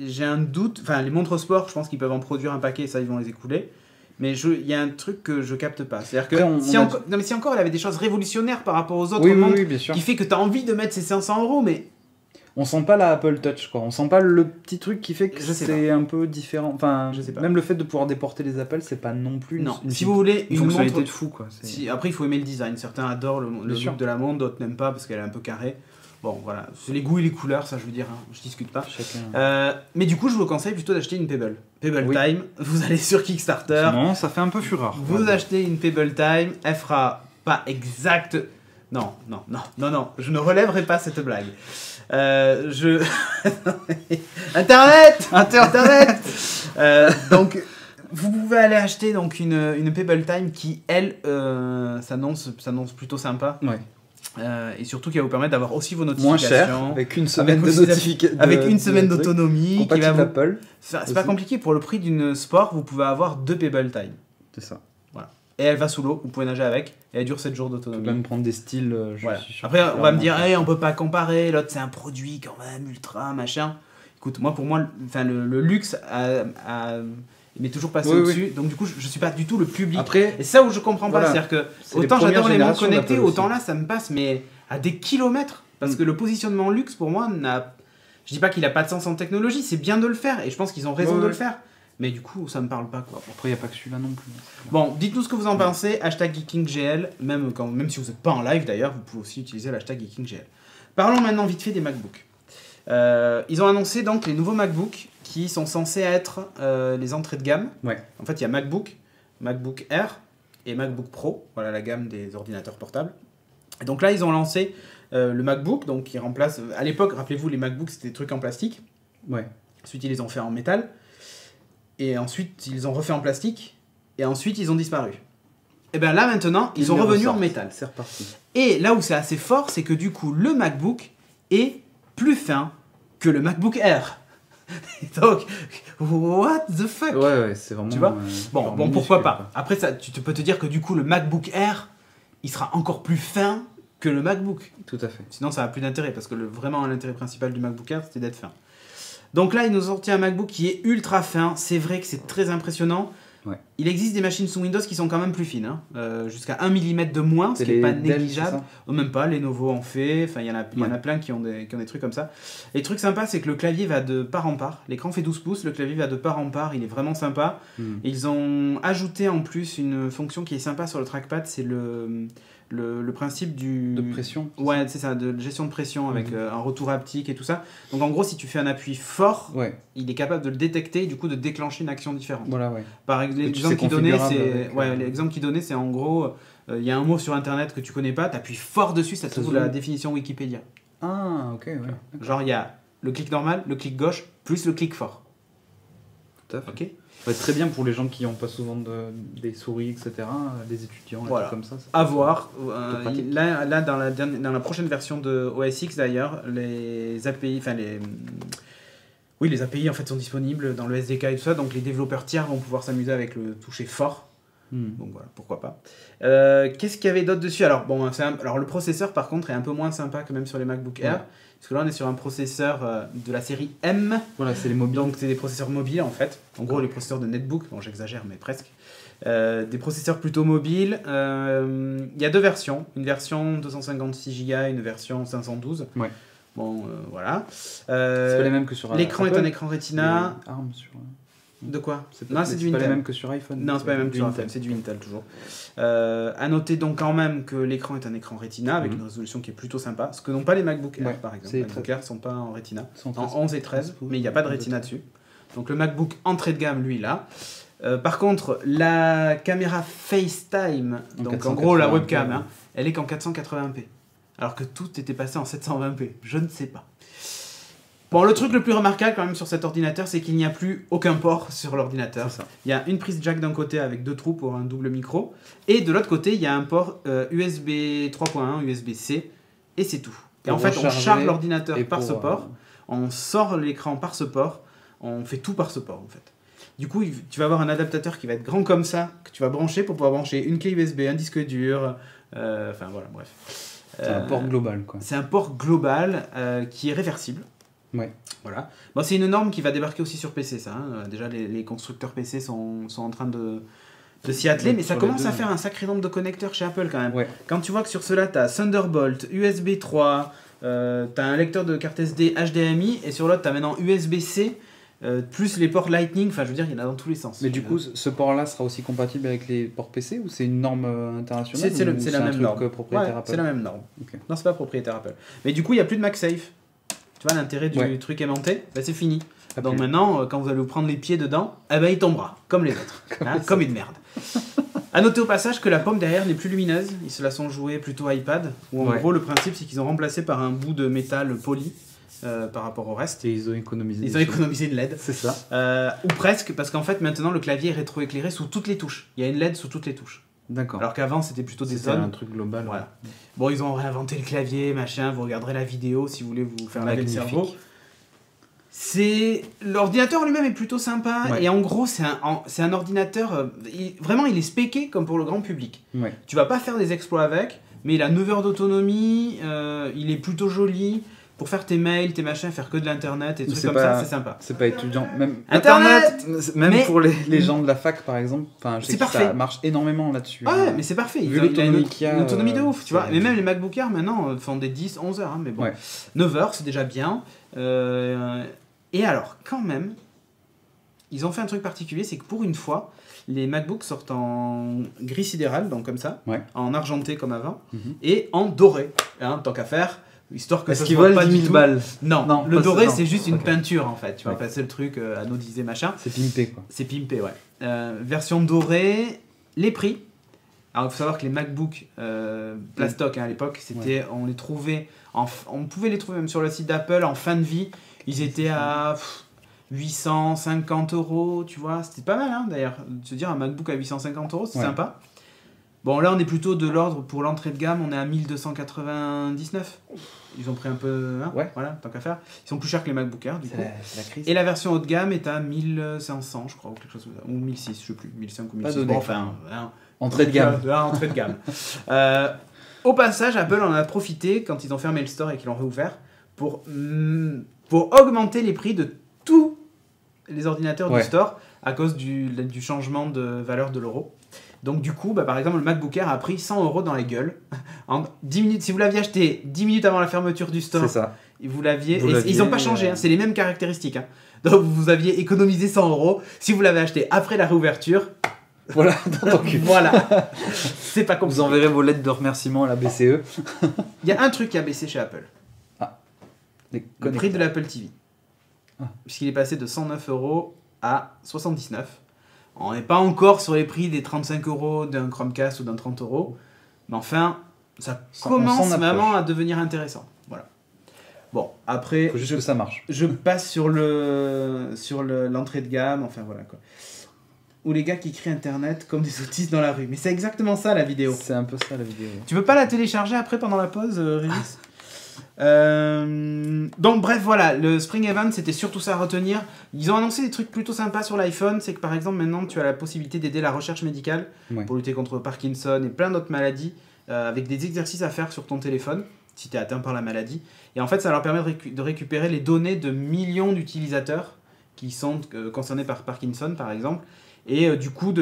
j'ai un doute, enfin, les montres sport, je pense qu'ils peuvent en produire un paquet, ça, ils vont les écouler. Mais il y a un truc que je capte pas. C'est-à-dire que Après, on si, a- non, mais si encore elle avait des choses révolutionnaires par rapport aux autres Oui, montres, bien sûr. qui fait que tu as envie de mettre ces 500 €, mais On sent pas la Apple Touch, quoi. On sent pas le petit truc qui fait que Je sais c'est un peu différent. Enfin, Je sais pas. même le fait de pouvoir déporter les appels, c'est pas non plus non. une Si vous voulez une une fonctionnalité montre de fou, quoi. C'est- Après, il faut aimer le design. Certains adorent le Bien sûr. look de la montre, d'autres n'aiment pas parce qu'elle est un peu carrée. Bon, voilà. C'est les goûts et les couleurs, ça je veux dire, hein. Je discute pas. Chacun. Mais du coup, je vous conseille plutôt d'acheter une Pebble. Pebble Oui. Time, vous allez sur Kickstarter, Non, ça fait un peu fureur. vous achetez une Pebble Time, elle fera pas exact. Non, je ne relèverai pas cette blague. Internet. Donc, vous pouvez aller acheter donc une Pebble Time qui, elle, s'annonce plutôt sympa. Ouais. Et surtout qui va vous permettre d'avoir aussi vos Moins notifications. cher, avec une semaine Avec de aussi notification. Avec une semaine d'autonomie. Qui va Compatible vous... Apple. C'est pas aussi. compliqué, pour le prix d'une sport, vous pouvez avoir 2 Pebble Time. C'est ça. Et elle va sous l'eau, vous pouvez nager avec, et elle dure 7 jours Tu peux d'autonomie. même prendre des styles. Voilà. suis sûr Après, que on va me c'est dire, vraiment- hey, on peut pas comparer, l'autre c'est un produit quand même ultra machin. Écoute, moi pour moi, le luxe il m'est toujours passé Oui, au-dessus, donc du coup, je suis pas du tout le public. Après, Et c'est ça où je comprends pas, Voilà. c'est-à-dire que c'est les autant premières j'adore les montres générations connectées, d'Apple autant aussi. là ça me passe, mais à des kilomètres. Parce Mm. que le positionnement luxe pour moi je dis pas qu'il a pas de sens en technologie, c'est bien de le faire, et je pense qu'ils ont raison Ouais, de ouais. le faire. Mais du coup, ça me parle pas quoi. Après, il n'y a pas que celui-là non plus. Bon, dites-nous ce que vous en pensez, hashtag GeekingGL, même si vous n'êtes pas en live d'ailleurs, vous pouvez aussi utiliser l'hashtag GeekingGL. Parlons maintenant vite fait des MacBooks. Ils ont annoncé donc les nouveaux MacBooks qui sont censés être les entrées de gamme. Ouais. En fait, il y a MacBook Air et MacBook Pro, voilà la gamme des ordinateurs portables. Et donc là, ils ont lancé le MacBook, donc qui remplace... À l'époque, rappelez-vous, les MacBooks, c'était des trucs en plastique. Ouais. Ensuite, ils les ont fait en métal. Et ensuite, ils les ont refait en plastique. Et ensuite, ils ont disparu. Et bien là, maintenant, ils sont les revenus en ressortent. métal. C'est reparti. Et là où c'est assez fort, c'est que du coup, le MacBook est plus fin que le MacBook Air. Donc, what the fuck? Ouais, c'est vraiment. Tu vois Bon, pourquoi minuscule, pas. quoi. Après, ça, tu peux te dire que du coup, le MacBook Air, il sera encore plus fin que le MacBook. Tout à fait. Sinon, ça n'a plus d'intérêt, parce que vraiment, l'intérêt principal du MacBook Air, c'était d'être fin. Donc là, ils nous ont sorti un MacBook qui est ultra fin. C'est vrai que c'est très impressionnant. Ouais. Il existe des machines sous Windows qui sont quand même plus fines, hein. Jusqu'à 1 mm de moins, ce qui n'est pas négligeable. Même pas, Lenovo en fait, enfin il y en a plein qui ont des trucs comme ça. Et le truc sympa, c'est que le clavier va de part en part. L'écran fait 12 pouces, le clavier va de part en part, il est vraiment sympa. Et ils ont ajouté en plus une fonction qui est sympa sur le trackpad, c'est le principe de pression. Ouais, c'est ça, de gestion de pression avec un retour haptique et tout ça. Donc en gros, si tu fais un appui fort, il est capable de le détecter et du coup de déclencher une action différente. Voilà, ouais. Par exemple, l'exemple qu'il donnait, l'exemple qu'il donnait, c'est en gros, il y a un mot sur internet que tu connais pas, tu appuies fort dessus, ça te trouve la définition Wikipédia. Ah, ok, ouais. Genre, il y a le clic normal, le clic gauche, plus le clic fort. Tout à fait. Ok. Ouais, très bien pour les gens qui n'ont pas souvent des souris, etc. Les étudiants, voilà. Comme ça. À voir. Là, dans la prochaine version de OS X d'ailleurs, les API, les API en fait sont disponibles dans le SDK et tout ça, donc les développeurs tiers vont pouvoir s'amuser avec le toucher fort. Donc voilà, pourquoi pas. Qu'est-ce qu'il y avait d'autre dessus? Alors le processeur par contre est un peu moins sympa que même sur les MacBook Air. Parce que là on est sur un processeur de la série M. Voilà, c'est les mobiles. Donc c'est des processeurs mobiles en fait. En gros les processeurs de netbook, bon j'exagère mais presque. Des processeurs plutôt mobiles. Il y a deux versions. Une version 256 Go, une version 512. Ouais. Bon voilà. C'est pas les mêmes que sur l'écran est un écran Retina. ARM sur... De quoi? Non, c'est pas les mêmes que sur iPhone. Non, c'est pas les mêmes que sur iPhone, c'est du Intel toujours. À noter donc quand même que l'écran est un écran Retina avec une résolution qui est plutôt sympa, ce que n'ont pas les MacBook Air par exemple. Les MacBook Air ne sont pas en Retina, en 11 et 13, mais il n'y a pas de Retina dessus. Donc le MacBook entrée de gamme, lui, là. Par contre, la caméra FaceTime, donc en gros la webcam, elle est qu'en 480p. Alors que tout était passé en 720p. Je ne sais pas. Bon, le truc le plus remarquable quand même sur cet ordinateur, c'est qu'il n'y a plus aucun port sur l'ordinateur. Il y a une prise jack d'un côté avec deux trous pour un double micro, et de l'autre côté, il y a un port USB 3.1, USB-C, et c'est tout. Et en fait, on charge l'ordinateur par ce port, on sort l'écran par ce port, on fait tout par ce port en fait. Du coup, tu vas avoir un adaptateur qui va être grand comme ça, que tu vas brancher pour pouvoir brancher une clé USB, un disque dur, enfin voilà, bref. C'est un port global, quoi. C'est un port global qui est réversible. Ouais. Voilà. Bon, c'est une norme qui va débarquer aussi sur PC, ça. Déjà, les constructeurs PC sont en train de s'y atteler, mais ça commence à faire un sacré nombre de connecteurs chez Apple quand même. Ouais. Quand tu vois que sur ceux-là, tu as Thunderbolt, USB 3, tu as un lecteur de carte SD HDMI, et sur l'autre, tu as maintenant USB-C, plus les ports Lightning, enfin je veux dire, il y en a dans tous les sens. Mais du coup, ce port-là sera aussi compatible avec les ports PC ou c'est une norme internationale? C'est la même norme. Propriétaire Apple. C'est la même norme. Okay. Non, c'est pas propriétaire Apple. Mais du coup, il n'y a plus de MagSafe. Tu vois l'intérêt du truc aimanté, bah, c'est fini. Donc maintenant, quand vous allez vous prendre les pieds dedans, il tombera, comme les autres, comme une merde. A noter au passage que la pomme derrière n'est plus lumineuse, ils se la sont joués plutôt iPad, où en gros le principe c'est qu'ils ont remplacé par un bout de métal poli par rapport au reste. Et ils ont économisé. Ils ont économisé une LED. C'est ça. Ou presque, parce qu'en fait maintenant le clavier est rétroéclairé sous toutes les touches. Il y a une LED sous toutes les touches. D'accord. Alors qu'avant c'était plutôt des zones. Un truc global. Voilà. Bon, ils ont réinventé le clavier, machin. Vous regarderez la vidéo si vous voulez vous faire laver le cerveau. L'ordinateur lui-même est plutôt sympa et en gros c'est un ordinateur vraiment il est spéqué comme pour le grand public. Tu vas pas faire des exploits avec, mais il a 9 heures d'autonomie, il est plutôt joli. Pour faire tes mails, tes machins, faire que de l'internet et trucs comme ça, c'est sympa. C'est pas étudiant. Même internet, même pour les gens de la fac par exemple, je sais que parfait. Ça marche énormément là-dessus. Ouais, mais c'est parfait. Vu l'autonomie qu'il y a, une autonomie de ouf, tu vois. Mais même les MacBook Air maintenant font des 10-11 heures, mais bon. 9 heures, c'est déjà bien. Et alors, quand même, ils ont fait un truc particulier, c'est que pour une fois, les MacBooks sortent en gris sidéral, donc comme ça, en argenté comme avant, et en doré, tant qu'à faire. Histoire que ça se voit pas 10 000 balles. Non, le doré c'est juste une peinture en fait. Tu vas passer le truc anodisé machin. C'est pimpé quoi. C'est pimpé, ouais. Version dorée, les prix. Alors il faut savoir que les MacBook plastoc à l'époque, c'était, on les trouvait, on pouvait les trouver même sur le site d'Apple en fin de vie. Ils étaient à 850 €, tu vois. C'était pas mal d'ailleurs. De se dire un MacBook à 850 €, c'est sympa. Bon, là, on est plutôt de l'ordre, pour l'entrée de gamme, on est à 1299. Ils ont pris un peu... Hein, ouais. Voilà, tant qu'à faire. Ils sont plus chers que les MacBook Air, du coup. C'est la crise. Et la version haut de gamme est à 1500, je crois, ou quelque chose comme ça. Ou 1006, je sais plus. 1005 ou 1006. Bon, enfin... Hein, entrée de gamme. Entrée de gamme. Au passage, Apple en a profité, quand ils ont fermé le store et qu'ils l'ont réouvert, pour augmenter les prix de tous les ordinateurs du store à cause du changement de valeur de l'euro. Donc du coup, par exemple, le MacBook Air a pris 100 € dans la gueule. En 10 minutes, si vous l'aviez acheté 10 minutes avant la fermeture du store, c'est ça. Vous l'aviez, ils n'ont pas changé, c'est les mêmes caractéristiques. Hein. Donc vous aviez économisé 100 €. Si vous l'avez acheté après la réouverture, voilà, dans ton cul. Voilà, c'est pas comme vous enverrez vos lettres de remerciement à la BCE. Il y a un truc qui a baissé chez Apple. Le prix de l'Apple TV. Puisqu'il est passé de 109 € à 79. On n'est pas encore sur les prix des 35 € d'un Chromecast ou d'un 30 €. Mais enfin, ça commence vraiment à devenir intéressant. Voilà. Bon, après... Faut juste que ça marche. Je passe sur l'entrée de gamme, enfin voilà quoi. Ou les gars qui crient Internet comme des autistes dans la rue. Mais c'est exactement ça la vidéo. C'est un peu ça la vidéo. Tu veux pas la télécharger après pendant la pause, Régis? Donc bref, voilà, le Spring Event, c'était surtout ça à retenir. Ils ont annoncé des trucs plutôt sympas sur l'iPhone. C'est que par exemple maintenant tu as la possibilité d'aider la recherche médicale pour lutter contre Parkinson et plein d'autres maladies, avec des exercices à faire sur ton téléphone si tu es atteint par la maladie. Et en fait ça leur permet de récupérer les données de millions d'utilisateurs qui sont concernés par Parkinson par exemple. Et du coup,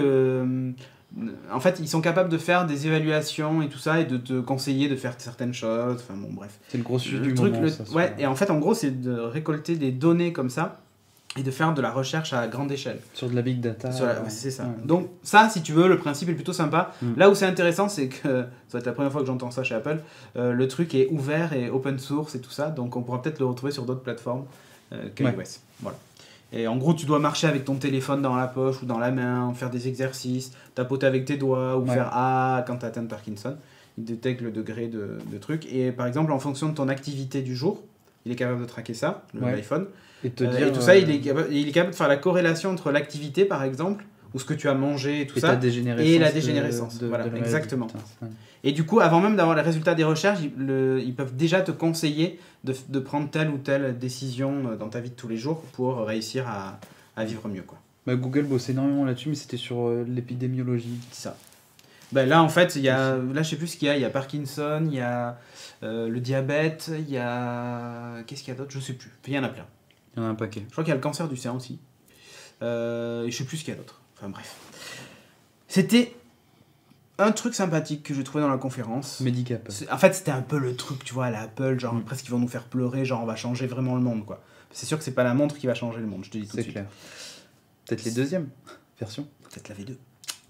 en fait, ils sont capables de faire des évaluations et tout ça, et de te conseiller de faire certaines choses. Enfin bon, bref. C'est le gros sujet du truc, moment. Et en fait, en gros, c'est de récolter des données comme ça et de faire de la recherche à grande échelle. Sur de la big data. C'est ça. Ouais. Donc ça, si tu veux, le principe est plutôt sympa. Là où c'est intéressant, c'est que, ça va être la première fois que j'entends ça chez Apple, le truc est ouvert et open source et tout ça, donc on pourra peut-être le retrouver sur d'autres plateformes qu'iOS. Voilà. Et en gros, tu dois marcher avec ton téléphone dans la poche ou dans la main, faire des exercices, tapoter avec tes doigts ou faire A quand tu atteins Parkinson. Il détecte le degré de truc. Et par exemple, en fonction de ton activité du jour, il est capable de traquer ça, l'iPhone. Et te dire, et tout ça, il est capable de faire la corrélation entre l'activité, par exemple, ou ce que tu as mangé et tout ça, et la dégénérescence. Voilà, exactement. Et du coup, avant même d'avoir les résultats des recherches, ils peuvent déjà te conseiller de prendre telle ou telle décision dans ta vie de tous les jours pour réussir à vivre mieux, quoi. Google bosse énormément là-dessus, mais c'était sur l'épidémiologie. C'est ça. Là, en fait, là, je sais plus ce qu'il y a. Il y a Parkinson, il y a le diabète, il y a... Qu'est-ce qu'il y a d'autre? Je sais plus. Il y en a plein. Il y en a un paquet. Je crois qu'il y a le cancer du sein aussi. Je sais plus ce qu'il y a d'autre. Enfin bref. C'était un truc sympathique que j'ai trouvé dans la conférence. Medicap. En fait, c'était un peu le truc, tu vois, à la Apple, genre presque ils vont nous faire pleurer, genre on va changer vraiment le monde, quoi. C'est sûr que c'est pas la montre qui va changer le monde, je te dis tout de suite. C'est clair. Peut-être les deuxièmes versions. Peut-être la V2.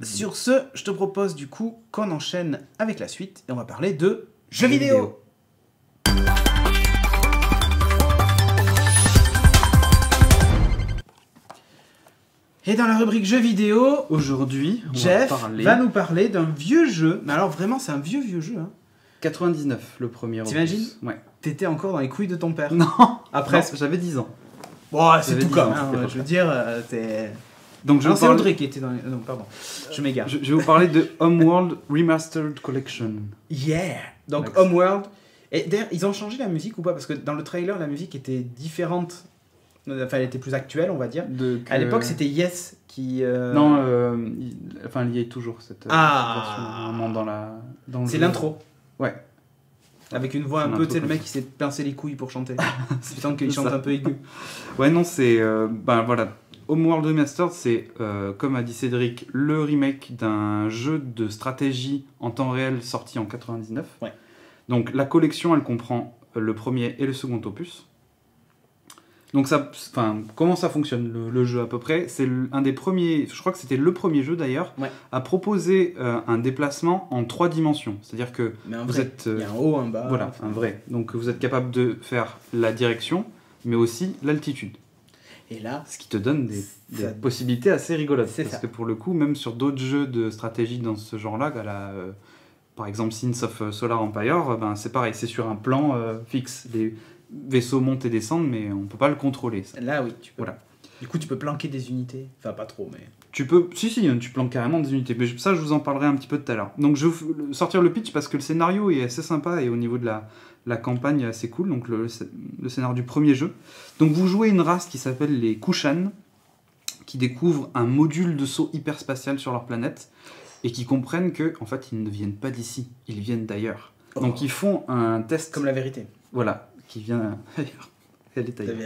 Sur ce, je te propose du coup qu'on enchaîne avec la suite et on va parler de jeux vidéo. Et dans la rubrique jeux vidéo, aujourd'hui, Jeff va nous parler d'un vieux jeu. Mais alors vraiment, c'est un vieux jeu. Hein. 99, le premier. T'imagines ? Ouais. T'étais encore dans les couilles de ton père. Non. Après, j'avais 10 ans. Bon, c'est tout comme. Hein, je veux dire, t'es... Donc c'est Audrey qui était dans les... Non, pardon. Je m'égare. Je vais vous parler de Homeworld Remastered Collection. Yeah. Donc Homeworld. Et d'ailleurs, ils ont changé la musique ou pas ? Parce que dans le trailer, la musique était différente. Enfin, elle était plus actuelle, on va dire. À l'époque, c'était Yes qui... Non, il y a toujours cette version dans le c'est jeu. l'intro. Ouais. Avec une voix un peu, tu sais, le mec qui s'est pincé les couilles pour chanter. C'est tant qu'il chante un peu aigu. Ouais, non, c'est... voilà. Homeworld Remastered, c'est, comme a dit Cédric, le remake d'un jeu de stratégie en temps réel sorti en 99. Ouais. Donc la collection, elle comprend le premier et le second opus. Donc comment ça fonctionne le jeu à peu près ? C'est un des premiers, je crois que c'était le premier jeu d'ailleurs, à proposer un déplacement en 3 dimensions. C'est-à-dire que vous êtes... il y a un haut, un bas. Voilà, un vrai. Donc vous êtes capable de faire la direction, mais aussi l'altitude. Et là, ce qui te donne des possibilités assez rigolotes. Parce que pour le coup, même sur d'autres jeux de stratégie dans ce genre-là, par exemple Sins of Solar Empire, c'est pareil, c'est sur un plan fixe. Les vaisseaux montent et descendent, mais on ne peut pas le contrôler. Ça. Là, oui, tu peux. Voilà. Du coup, tu peux planquer des unités. Enfin, pas trop, mais... Tu peux... Si, tu planques carrément des unités. Mais ça, je vous en parlerai un petit peu tout à l'heure. Donc, je vais sortir le pitch parce que le scénario est assez sympa et au niveau de la campagne, assez cool. Donc, le scénario du premier jeu. Donc, vous jouez une race qui s'appelle les Kushan, qui découvrent un module de saut hyperspatial sur leur planète et qui comprennent que, en fait, ils ne viennent pas d'ici. Ils viennent d'ailleurs. Donc, ils font un test... Comme la vérité. Voilà, qui vient d'ailleurs. Elle est ailleurs.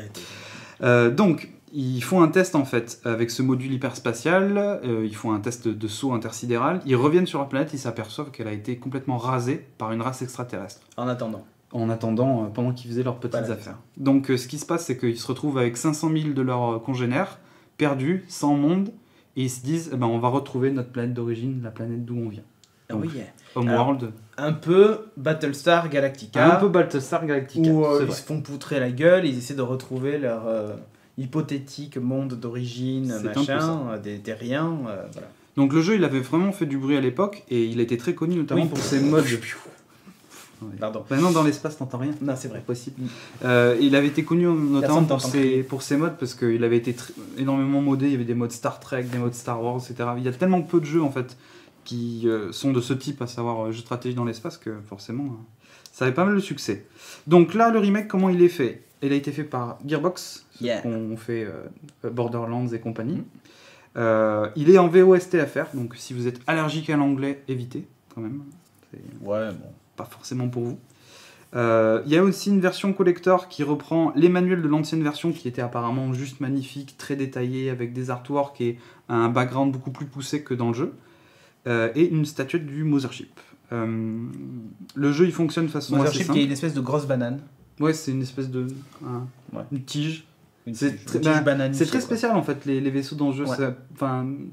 La vérité. Donc... Ils font un test en fait avec ce module hyperspatial, ils font un test de saut intersidéral, ils reviennent sur la planète, ils s'aperçoivent qu'elle a été complètement rasée par une race extraterrestre. En attendant, pendant qu'ils faisaient leurs petites affaires. Donc ce qui se passe, c'est qu'ils se retrouvent avec 500 000 de leurs congénères, perdus, sans monde, et ils se disent, on va retrouver notre planète d'origine, la planète d'où on vient. Donc, Homeworld. Un peu Battlestar Galactica. Où ils se font poutrer la gueule, ils essaient de retrouver leur... hypothétique monde d'origine, machin, des terriens, voilà. Donc le jeu, il avait vraiment fait du bruit à l'époque et il a été très connu notamment pour ses modes. Pardon. Maintenant dans l'espace, t'entends rien. Non, c'est vrai. Possible. Il avait été connu notamment pour ses modes parce qu'il avait été énormément modé. Il y avait des modes Star Trek, des modes Star Wars, etc. Il y a tellement peu de jeux en fait qui sont de ce type, à savoir jeux de stratégie dans l'espace, que forcément ça avait pas mal de succès. Donc là, le remake, comment il est fait? Il a été fait par Gearbox, on fait Borderlands et compagnie. Il est en VOST à faire, donc si vous êtes allergique à l'anglais, évitez quand même. Pas forcément pour vous. Il y a aussi une version collector qui reprend les manuels de l'ancienne version qui était apparemment juste magnifique, très détaillé, avec des artworks et un background beaucoup plus poussé que dans le jeu. Et une statuette du Mothership. Le jeu il fonctionne de façon assez simple. Qui est une espèce de grosse banane. Ouais, c'est une espèce de... une tige. C'est très spécial en fait, les vaisseaux dans le jeu.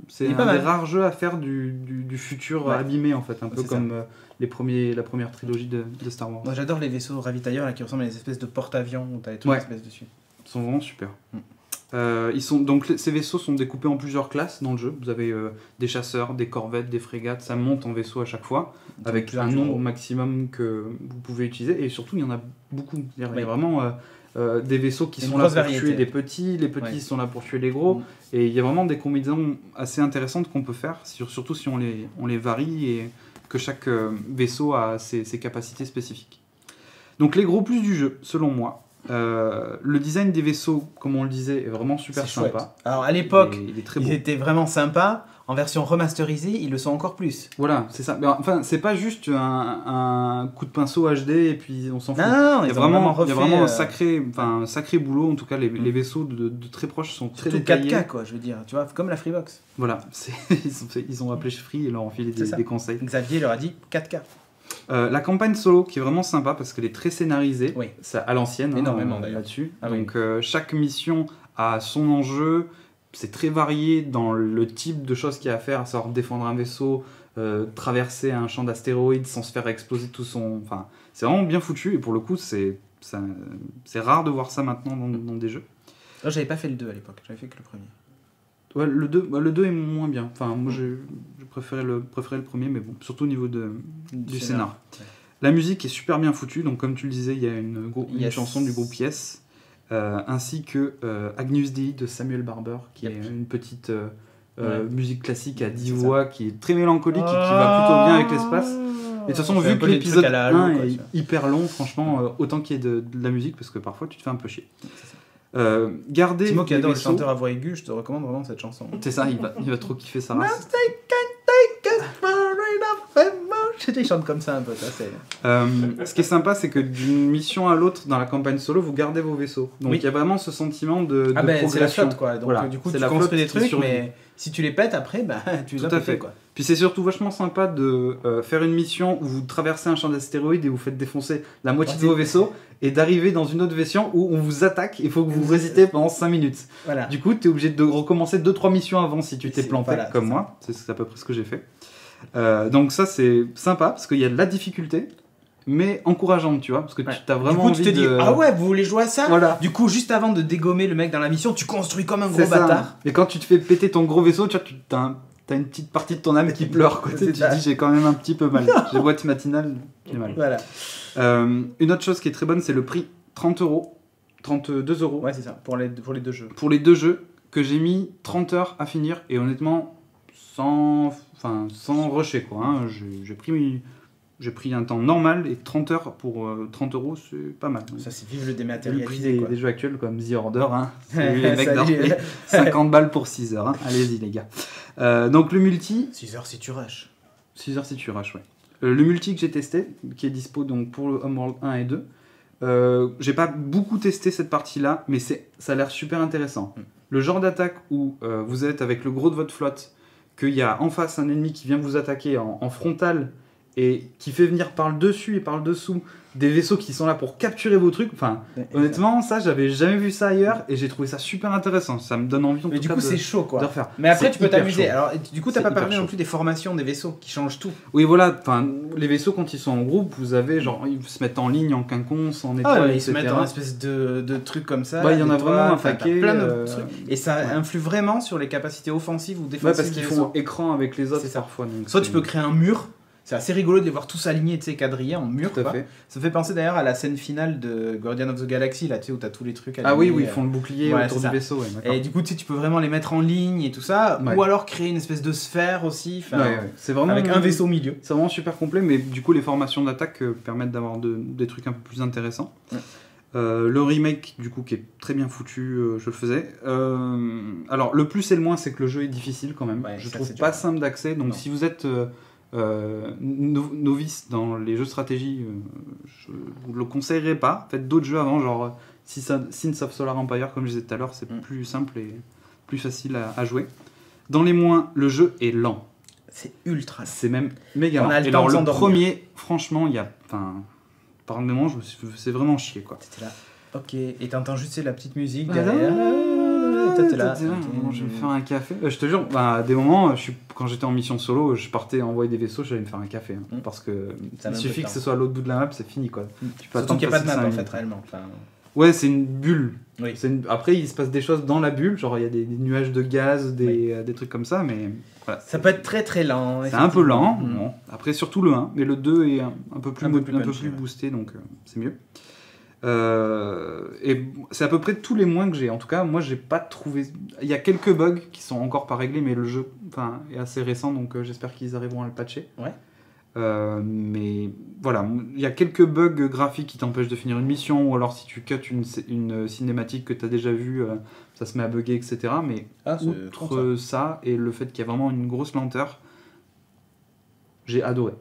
C'est un des rares jeux à faire du futur abîmé en fait, un peu comme la première trilogie de Star Wars. Moi j'adore les vaisseaux ravitailleurs là, qui ressemblent à des espèces de porte-avions où t'as tout espèce dessus. Ils sont vraiment super. Donc ces vaisseaux sont découpés en plusieurs classes dans le jeu. Vous avez des chasseurs, des corvettes, des frégates, ça monte en vaisseau à chaque fois, avec un nombre maximum que vous pouvez utiliser, et surtout il y en a beaucoup. Il y a vraiment des vaisseaux qui sont là pour tuer des petits, les petits sont là pour tuer les gros, et il y a vraiment des combinaisons assez intéressantes qu'on peut faire, surtout si on les varie et que chaque vaisseau a ses capacités spécifiques. Donc les gros plus du jeu, selon moi, le design des vaisseaux, comme on le disait, est vraiment super sympa. Alors à l'époque, ils étaient vraiment sympas. En version remasterisée, ils le sont encore plus. Voilà, c'est ça. Mais enfin, c'est pas juste un coup de pinceau HD et puis on s'en fout. Non, il y a vraiment un sacré boulot. En tout cas, les vaisseaux de très proches sont très détaillés. 4K quoi, je veux dire. Tu vois, comme la Freebox. Voilà, ils ont appelé Free et leur ont filé des conseils. Xavier leur a dit 4K. La campagne solo qui est vraiment sympa parce qu'elle est très scénarisée, ça, à l'ancienne, énormément là-dessus. Donc chaque mission a son enjeu, c'est très varié dans le type de choses qu'il y a à faire, à savoir défendre un vaisseau, traverser un champ d'astéroïdes sans se faire exploser tout son... Enfin, c'est vraiment bien foutu et pour le coup c'est rare de voir ça maintenant dans des jeux. Là, j'avais pas fait le 2 à l'époque, j'avais fait que le premier. Ouais, le 2 est moins bien. Enfin, moi, je préférais le premier, mais bon, surtout au niveau du scénar. Ouais. La musique est super bien foutue, donc comme tu le disais, il y a une chanson du groupe Yes, ainsi que Agnus Dei de Samuel Barber, qui est une petite musique classique à 10 voix, qui est très mélancolique et qui va plutôt bien avec l'espace. Et de toute façon, vu que l'épisode 1 est hyper long, franchement, autant qu'il y ait de la musique, parce que parfois, tu te fais un peu chier. Garder Timo qui adore les chanteurs à voix aiguë, je te recommande vraiment cette chanson. C'est ça, il va trop kiffer sa race. Il chante comme ça un peu, ça c'est... Ce qui est sympa, c'est que d'une mission à l'autre dans la campagne solo, vous gardez vos vaisseaux. Donc il y a vraiment ce sentiment de progression. C'est la flotte quoi, donc du coup tu construis des trucs, mais si tu les pètes après, tu les as pétés quoi. Puis c'est surtout vachement sympa de faire une mission où vous traversez un champ d'astéroïdes et vous faites défoncer la moitié de vos vaisseaux, et d'arriver dans une autre mission où on vous attaque, il faut que vous résistez pendant 5 minutes. Voilà. Du coup, tu es obligé de recommencer 2-3 missions avant si tu t'es planté, comme moi. C'est à peu près ce que j'ai fait. Donc ça, c'est sympa, parce qu'il y a de la difficulté, mais encourageante, tu vois, parce que tu as vraiment envie de... Du coup, tu te dis, ah ouais, vous voulez jouer à ça ? Voilà. Du coup, juste avant de dégommer le mec dans la mission, tu construis comme un gros bâtard. Et quand tu te fais péter ton gros vaisseau, tu vois, t'as une petite partie de ton âme qui pleure, quoi. Tu te dis, j'ai quand même un petit peu mal. J'ai boîte matinale, j'ai mal. Voilà. Une autre chose qui est très bonne, c'est le prix, 30 €. 32 €. Ouais, c'est ça, pour les deux jeux. Pour les deux jeux, que j'ai mis 30 heures à finir, et honnêtement, sans rusher, quoi. Hein. J'ai pris un temps normal, et 30 heures pour 30 €, c'est pas mal. Ça, c'est vive le dématérialisé. Le prix des jeux actuels comme The Order, hein. Les mecs d'or, 50 balles pour 6 heures. Hein. Allez-y, les gars. Donc le multi... 6 heures si tu rushes. 6 heures si tu rushes, ouais. Le multi que j'ai testé, qui est dispo donc pour le Homeworld 1 et 2, j'ai pas beaucoup testé cette partie-là, mais ça a l'air super intéressant. Le genre d'attaque où vous êtes avec le gros de votre flotte, qu'il y a en face un ennemi qui vient vous attaquer en frontal, et qui fait venir par le dessus et par le dessous des vaisseaux qui sont là pour capturer vos trucs. Enfin, honnêtement, ça, j'avais jamais vu ça ailleurs, et j'ai trouvé ça super intéressant. Ça me donne envie, en mais tout du cas, coup, c'est chaud, quoi. de refaire. Mais après, C'est tu peux hyper t'amuser. chaud. Alors, du coup, t'as C'est pas hyper parlé non chaud. plus des formations des vaisseaux qui changent tout. Oui, voilà. Enfin, les vaisseaux, quand ils sont en groupe, vous avez genre, ils se mettent en ligne, en quinconce, en étoile, Ils se etc. mettent en espèce de trucs comme ça. Bah, il y en a d'étoiles, vraiment un enfin, t'as paquet. plein de trucs. Et ça influe vraiment sur les capacités offensives ou Ouais, défensives parce des qu'ils vaisseaux. font écran avec les autres C'est ça. parfois. Donc Soit tu peux créer un mur. C'est assez rigolo de les voir tous alignés, tu sais, quadrillés en mur. Tout à Quoi. fait. Ça me fait penser d'ailleurs à la scène finale de Guardian of the Galaxy, là, tu sais, où t'as tous les trucs alignés. Ah oui, où ils font le bouclier ouais, autour c'est du ça. vaisseau. Ouais, d'accord. Et du coup, tu sais, tu peux vraiment les mettre en ligne et tout ça. Ouais. Ou alors créer une espèce de sphère aussi. Ouais. C'est vraiment Avec un vaisseau au milieu. C'est vraiment super complet, mais du coup, les formations d'attaque permettent d'avoir des trucs un peu plus intéressants. Ouais. Le remake, du coup, qui est très bien foutu, je le faisais. Alors, le plus et le moins, c'est que le jeu est difficile quand même. Ouais, je ça, trouve c'est pas dur. simple d'accès. Donc, Non. si vous êtes novice dans les jeux de stratégie, je vous le conseillerais pas. Faites d'autres jeux avant, genre Sins of Solar Empire, comme je disais tout à l'heure, c'est plus simple et plus facile à jouer. Dans les moins, le jeu est lent. C'est ultra. C'est même méga lent. On a le Et temps alors, de le s'endormir. premier, franchement, il y a. Enfin, par moment, c'est vraiment chier, quoi. T'étais là. Ok. Et t'entends juste la petite musique Ah, derrière. Toi, t'es là. Bon, je vais me faire un café. Je te jure, à des moments, quand j'étais en mission solo, je partais envoyer des vaisseaux, j'allais me faire un café. Hein, parce que Ça il met un suffit peu de que ce temps. soit à l'autre bout de la map, c'est fini, quoi. Tu peux Surtout attendre qu'il n'y a pas de passer map en 5 fait minutes. réellement. Enfin, Ouais, c'est une bulle. oui. Après, il se passe des choses dans la bulle, genre il y a des nuages de gaz, des trucs comme ça, mais voilà. Ça peut être très très lent. C'est un peu lent. effectivement. Bon. Après, surtout le 1, mais le 2 est un peu plus, Un peu plus un peu punchy, plus ouais. boosté, donc c'est mieux. Et c'est à peu près tous les moins que j'ai. En tout cas, moi, j'ai pas trouvé. Il y a quelques bugs qui sont encore pas réglés, mais le jeu est assez récent, donc j'espère qu'ils arriveront à le patcher. Ouais. Mais voilà, il y a quelques bugs graphiques qui t'empêchent de finir une mission, ou alors si tu cuts une cinématique que tu as déjà vue, ça se met à bugger, etc. Mais C'est outre ça, et le fait qu'il y a vraiment une grosse lenteur, j'ai adoré.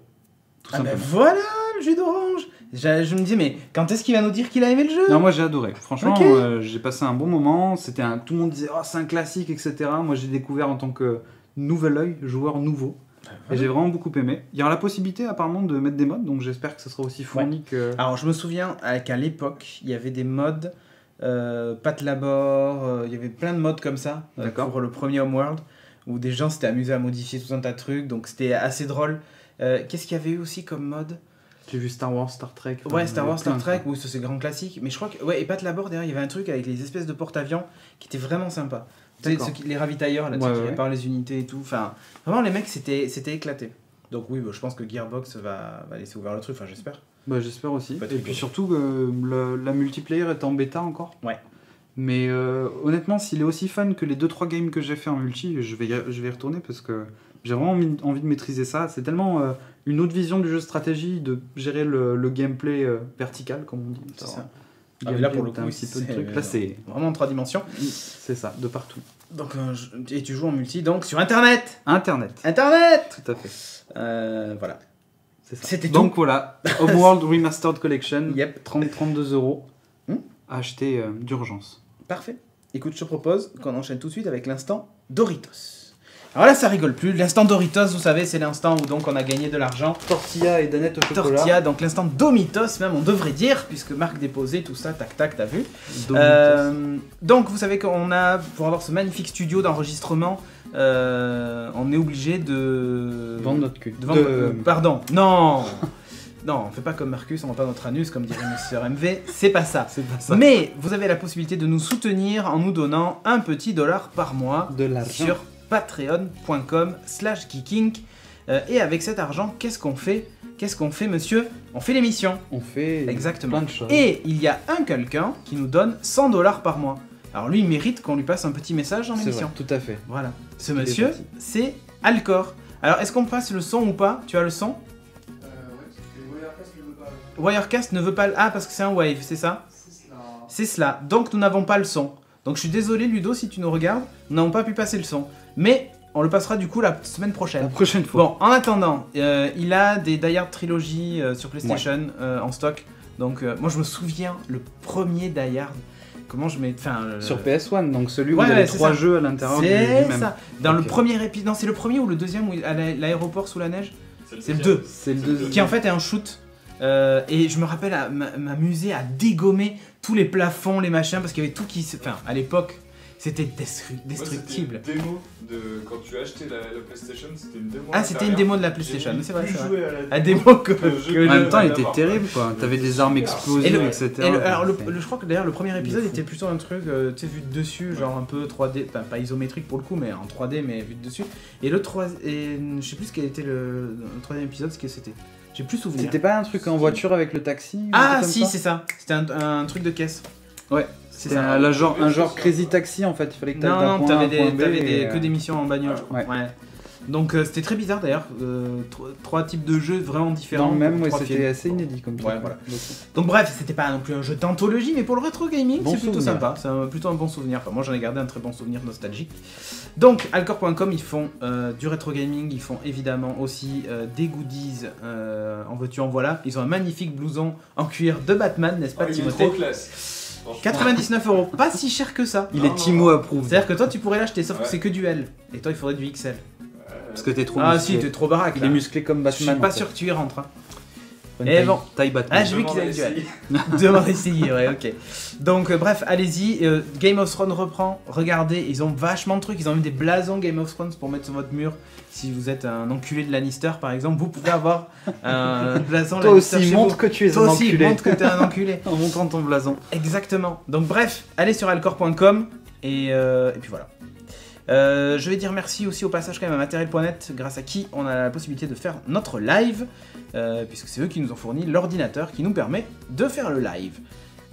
Tout Ah ben simplement. voilà le jus d'orange. Je me dis mais quand est-ce qu'il va nous dire qu'il a aimé le jeu? Non, moi j'ai adoré. Franchement, Ok. j'ai passé un bon moment. Tout le monde disait, oh, c'est un classique, etc. Moi j'ai découvert en tant que nouvel œil, joueur nouveau. Et j'ai vraiment beaucoup aimé. Il y aura la possibilité apparemment de mettre des mods, donc j'espère que ce sera aussi fourni que. Alors je me souviens qu'à l'époque il y avait des mods, Pat Labor, il y avait plein de mods comme ça D'accord. pour le premier Homeworld où des gens s'étaient amusés à modifier tout un tas de trucs, donc c'était assez drôle. Qu'est-ce qu'il y avait eu aussi comme mode? J'ai vu Star Wars, Star Trek. Ouais, Star Wars, Star Trek, ou oui, ça c'est grand classique. Mais je crois que. Ouais, et Pat Labor, derrière, il y avait un truc avec les espèces de porte-avions qui était vraiment sympa. Tu sais, D'accord. les ravitailleurs, là, tu sais, Ouais, qui ouais. réparent les unités et tout. Enfin, vraiment, les mecs, c'était éclaté. Donc, oui, je pense que Gearbox va laisser ouvert le truc, enfin, j'espère. Bah, j'espère aussi. Pas de Et rigolo. puis surtout, la multiplayer est en bêta encore. Ouais. Mais honnêtement, s'il est aussi fun que les 2-3 games que j'ai fait en multi, je vais y retourner parce que j'ai vraiment envie de maîtriser ça. C'est tellement une autre vision du jeu de stratégie, de gérer le gameplay vertical, comme on dit. C'est ça. Le Ah, mais là, gameplay pour le où t'as coup, un petit peu de c'est truc. Là, c'est vraiment en 3 dimensions. ça, de partout. Donc, et tu joues en multi, donc sur Internet. Internet. Internet. Tout à fait. Voilà. C'est ça. C'était Donc voilà, Homeworld Remastered Collection, Yep. 32 €, Hmm. à acheter d'urgence. Parfait. Écoute, je te propose qu'on enchaîne tout de suite avec l'instant Doritos. Alors là, ça rigole plus. L'instant Doritos, vous savez, c'est l'instant où donc on a gagné de l'argent. Tortilla et Danette au chocolat. Tortilla, donc l'instant Domitos même, on devrait dire, puisque marque déposée, tout ça, tac tac, t'as vu. Doritos. Donc vous savez qu'on a, pour avoir ce magnifique studio d'enregistrement, on est obligé de... Vendre notre cul. de vendre- pardon, non. Non, on fait pas comme Marcus, on vend pas notre anus, comme dirait Monsieur MV, c'est pas ça. C'est pas ça. Mais vous avez la possibilité de nous soutenir en nous donnant un petit dollar par mois De l'argent. sur patreon.com/geeking. Et avec cet argent, qu'est-ce qu'on fait, monsieur? On fait l'émission. On fait Exactement. plein de choses. Et il y a un quelqu'un qui nous donne 100 $ par mois. Alors lui, il mérite qu'on lui passe un petit message dans l'émission. Tout à fait. Voilà. Ce monsieur, c'est Alcor. Alors, est-ce qu'on passe le son ou pas? Tu as le son? Ouais, Wirecast ne veut pas. Wirecast ne veut pas... Ah, parce que c'est un wave, c'est ça? C'est cela. Donc, nous n'avons pas le son. Donc, je suis désolé, Ludo, si tu nous regardes, nous n'avons pas pu passer le son. Mais... on le passera du coup la semaine prochaine. La prochaine fois. Bon, en attendant, il a des Die Hard Trilogy sur PlayStation en stock. Donc, moi je me souviens, le premier Die Hard, comment je mets. Sur PS1, donc celui où il y avait 3 jeux à l'intérieur du même. C'est ça. Dans le premier épisode. Non, c'est le premier ou le deuxième où à l'aéroport sous la neige? C'est le 2. C'est le 2. Qui en fait est un shoot. Et je me rappelle m'amuser à dégommer tous les plafonds, les machins, parce qu'il y avait tout qui. Enfin, à l'époque. C'était destructible. C'était une démo de quand tu as acheté la PlayStation, c'était une démo. Ah, c'était une démo de la PlayStation, c'est vrai. La démo en même temps, il était terrible quoi. T'avais des armes explosives, etc. Alors, je crois que d'ailleurs, le premier épisode était plutôt un truc, tu sais, vu de dessus, genre un peu 3D, enfin, pas isométrique pour le coup, mais en 3D, mais vu de dessus. Et le 3. Et je sais plus ce qu'était le troisième épisode, ce que c'était. J'ai plus souvenir. C'était pas un truc en voiture avec le taxi? Ah, si, c'est ça. C'était un truc de caisse. Ouais. C'était un genre Crazy Taxi en fait, il fallait que t'ailles d'un point A à un point B. T'avais que des missions en bagnole. Ouais. Donc c'était très bizarre d'ailleurs, 3 types de jeux vraiment différents. Non, même c'était assez inédit comme truc. Ouais, voilà. Donc bref, c'était pas non plus un jeu d'anthologie, mais pour le rétro gaming, c'est plutôt sympa. C'est plutôt un bon souvenir. Enfin, moi j'en ai gardé un très bon souvenir nostalgique. Donc Alcor.com, ils font du rétro gaming, ils font évidemment aussi des goodies en veux-tu en voilà. Ils ont un magnifique blouson en cuir de Batman, n'est-ce pas, Timothée? Il est trop classe. 99 €, pas si cher que ça. Il est Timo approuvé. C'est-à-dire que toi tu pourrais l'acheter, sauf que c'est que du L. Et toi il faudrait du XL. Parce que t'es trop musclé. Ah si, t'es trop baraque. Il est musclé comme Batman. Je suis pas sûr que tu y rentres. Et bon, taille Batman. Ah, j'ai vu qu'il avait du L. Demande essayer, ouais, ok. Donc, bref, allez-y. Game of Thrones reprend. Regardez, ils ont vachement de trucs. Ils ont mis des blasons Game of Thrones pour mettre sur votre mur. Si vous êtes un enculé de Lannister, par exemple, vous pouvez avoir un blason Toi Lannister. aussi, montre que tu es un enculé. Toi aussi, montre que t'es un enculé. En montrant ton blason. Exactement. Donc, bref, allez sur alcor.com et puis voilà. Je vais dire merci aussi au passage quand même à Matériel.net, grâce à qui on a la possibilité de faire notre live, puisque c'est eux qui nous ont fourni l'ordinateur qui nous permet de faire le live.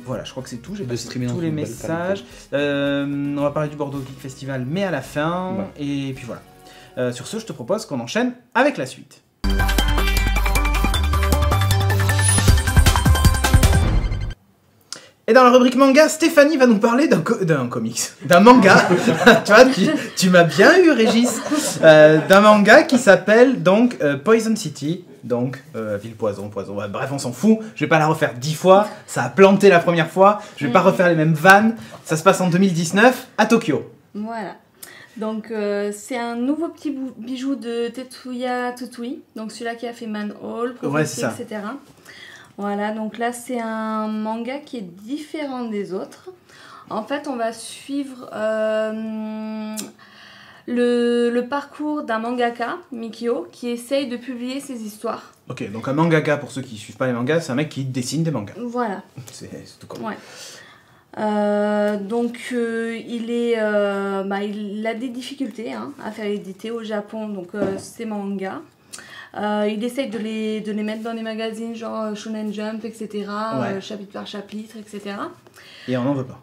Voilà, je crois que c'est tout, j'ai passé tous les messages. On va parler du Bordeaux Geek Festival, mais à la fin, et puis voilà. Sur ce, je te propose qu'on enchaîne avec la suite. Et dans la rubrique manga, Stéphanie va nous parler d'un comics, d'un manga. Tu vois, tu m'as bien eu, Régis. D'un manga qui s'appelle donc Poison City. Donc, ville poison. Ouais, bref, on s'en fout. Je vais pas la refaire 10 fois. Ça a planté la première fois. Je vais pas refaire les mêmes vannes. Ça se passe en 2019 à Tokyo. Voilà. Donc, c'est un nouveau petit bijou de Tetsuya Tsutsui. Donc, celui-là qui a fait Manhole, Prophecy, etc. Voilà, donc là c'est un manga qui est différent des autres. En fait, on va suivre le parcours d'un mangaka, Mikio, qui essaye de publier ses histoires. Ok, donc un mangaka, pour ceux qui ne suivent pas les mangas, c'est un mec qui dessine des mangas. Voilà. C'est tout comme ouais. Donc il a des difficultés à faire éditer au Japon donc ses mangas. Il essaye de les mettre dans des magazines genre Shonen Jump, etc. Chapitre par chapitre, etc. Et on n'en veut pas.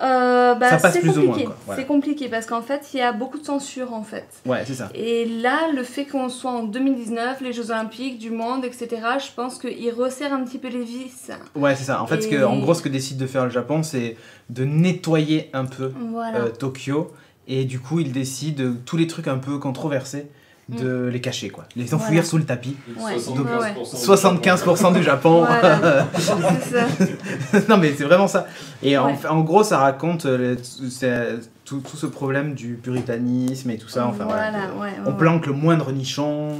Ça passe plus ou moins. Voilà. C'est compliqué parce qu'en fait, il y a beaucoup de censure en fait. Ouais, c'est ça. Et là, le fait qu'on soit en 2019, les Jeux Olympiques, du monde, etc., je pense qu'il resserre un petit peu les vis. Ouais, c'est ça. En fait, en gros, ce que décide de faire le Japon, c'est de nettoyer un peu Tokyo. Et du coup, il décide tous les trucs un peu controversés de les cacher, quoi. Les enfouir sous le tapis. 75% du Japon. Voilà. C'est ça. Non, mais c'est vraiment ça. Et en gros, ça raconte tout ce problème du puritanisme et tout ça. Enfin, on planque le moindre nichon.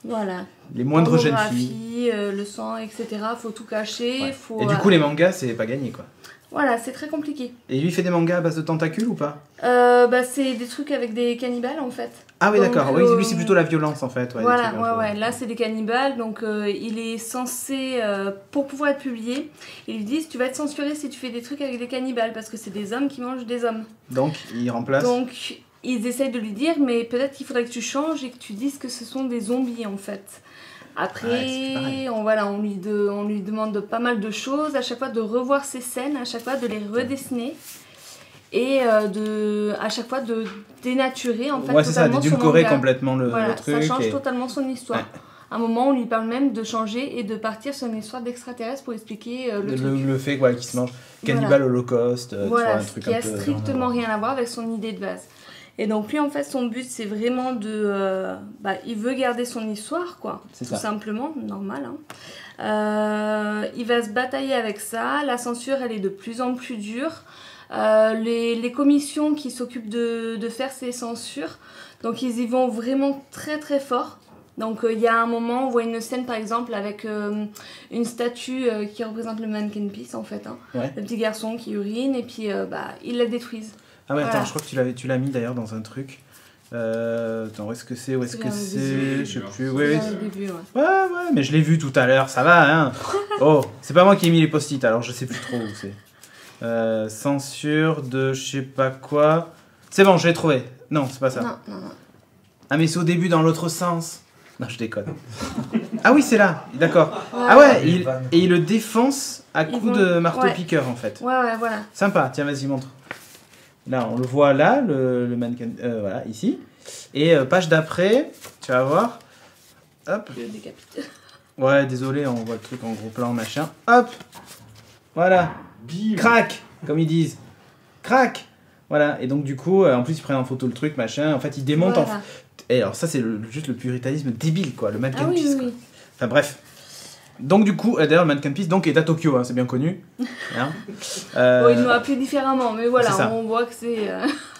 Voilà. Les moindres jeunes filles. Le sang, etc. Faut tout cacher. Et du coup, les mangas, c'est pas gagné, quoi. Voilà, c'est très compliqué. Et lui, il fait des mangas à base de tentacules ou pas? C'est des trucs avec des cannibales en fait. Ah oui, d'accord. Oui, lui, c'est plutôt la violence en fait. Voilà, Là, c'est des cannibales. Donc, il est censé, pour pouvoir être publié, ils lui disent tu vas être censuré si tu fais des trucs avec des cannibales parce que c'est des hommes qui mangent des hommes. Donc, il remplace. Donc, ils essayent de lui dire mais peut-être qu'il faudrait que tu changes et que tu dises que ce sont des zombies en fait. Après, on lui demande pas mal de choses, à chaque fois de revoir ses scènes, à chaque fois de les redessiner. et à chaque fois de dénaturer en fait ouais, c'est ça, totalement d'édulcorer complètement le truc. Ça change totalement son histoire. Ouais. À un moment, on lui parle même de changer et de partir sur une histoire d'extraterrestre pour expliquer le truc. Le fait qu'il se mange Cannibal Holocaust, voilà, un truc qui a strictement rien à voir avec son idée de base. Et donc lui, en fait, son but, c'est vraiment de... il veut garder son histoire, quoi. C'est tout simplement, normal. Hein. Il va se batailler avec ça. La censure, elle est de plus en plus dure. Les commissions qui s'occupent de faire ces censures, donc ils y vont vraiment très très fort. Donc il y a un moment, on voit une scène par exemple avec une statue qui représente le mannequin peace en fait. Hein. Ouais. Le petit garçon qui urine et puis ils la détruisent. Ah ouais, attends, je crois que tu l'as mis d'ailleurs dans un truc. Attends, où est-ce que c'est je sais plus. Ouais, mais je l'ai vu tout à l'heure, ça va, hein. Oh, c'est pas moi qui ai mis les post-it, alors je sais plus trop où c'est. Censure de je sais pas quoi. C'est bon, je l'ai trouvé. Non, c'est pas ça. Non. Ah, mais c'est au début dans l'autre sens. Non, je déconne. Ah oui, c'est là, d'accord. Ouais. Ah ouais, et il le défonce à coups de marteau-piqueur en fait. Ouais, voilà. Sympa, tiens, vas-y, montre. Là, on le voit là, le mannequin, voilà, ici. Et page d'après, tu vas voir. Hop. Je le décapite. Ouais, désolé, on voit le truc en gros plan, machin. Hop. Voilà. Bim. Crac, comme ils disent. Crac. Voilà, et donc du coup, en plus ils prennent en photo le truc, machin. En fait, ils démontent Et alors ça, c'est juste le puritanisme débile, quoi. Le mannequin peace, quoi. Enfin bref. Donc du coup, d'ailleurs, le mannequin peace est à Tokyo, hein, c'est bien connu. Hein ils l'ont appelé différemment, mais voilà, on voit que c'est...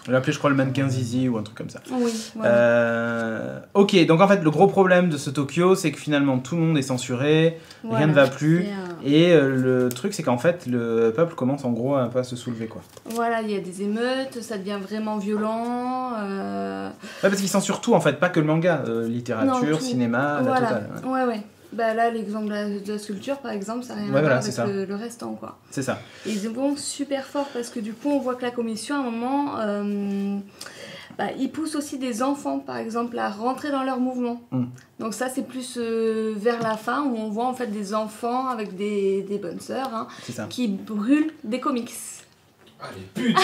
On l'a appelé, je crois, le mannequin Zizi ou un truc comme ça. Oui, voilà. Ok, donc en fait, le gros problème de ce Tokyo, c'est que finalement, tout le monde est censuré, rien ne va plus. Et le truc, c'est qu'en fait, le peuple commence en gros un peu à se soulever, quoi. Voilà, il y a des émeutes, ça devient vraiment violent. Ouais, parce qu'ils censurent tout, en fait, pas que le manga. Littérature, cinéma, la totale. Ouais. Bah là, l'exemple de la sculpture, par exemple, ça n'a rien à voir avec le restant, quoi. C'est ça. Et ils vont super fort parce que du coup, on voit que la commission, à un moment, ils poussent aussi des enfants, par exemple, à rentrer dans leur mouvement. Donc ça, c'est plus vers la fin où on voit en fait des enfants avec des bonnes sœurs qui brûlent des comics. Ah, les putes.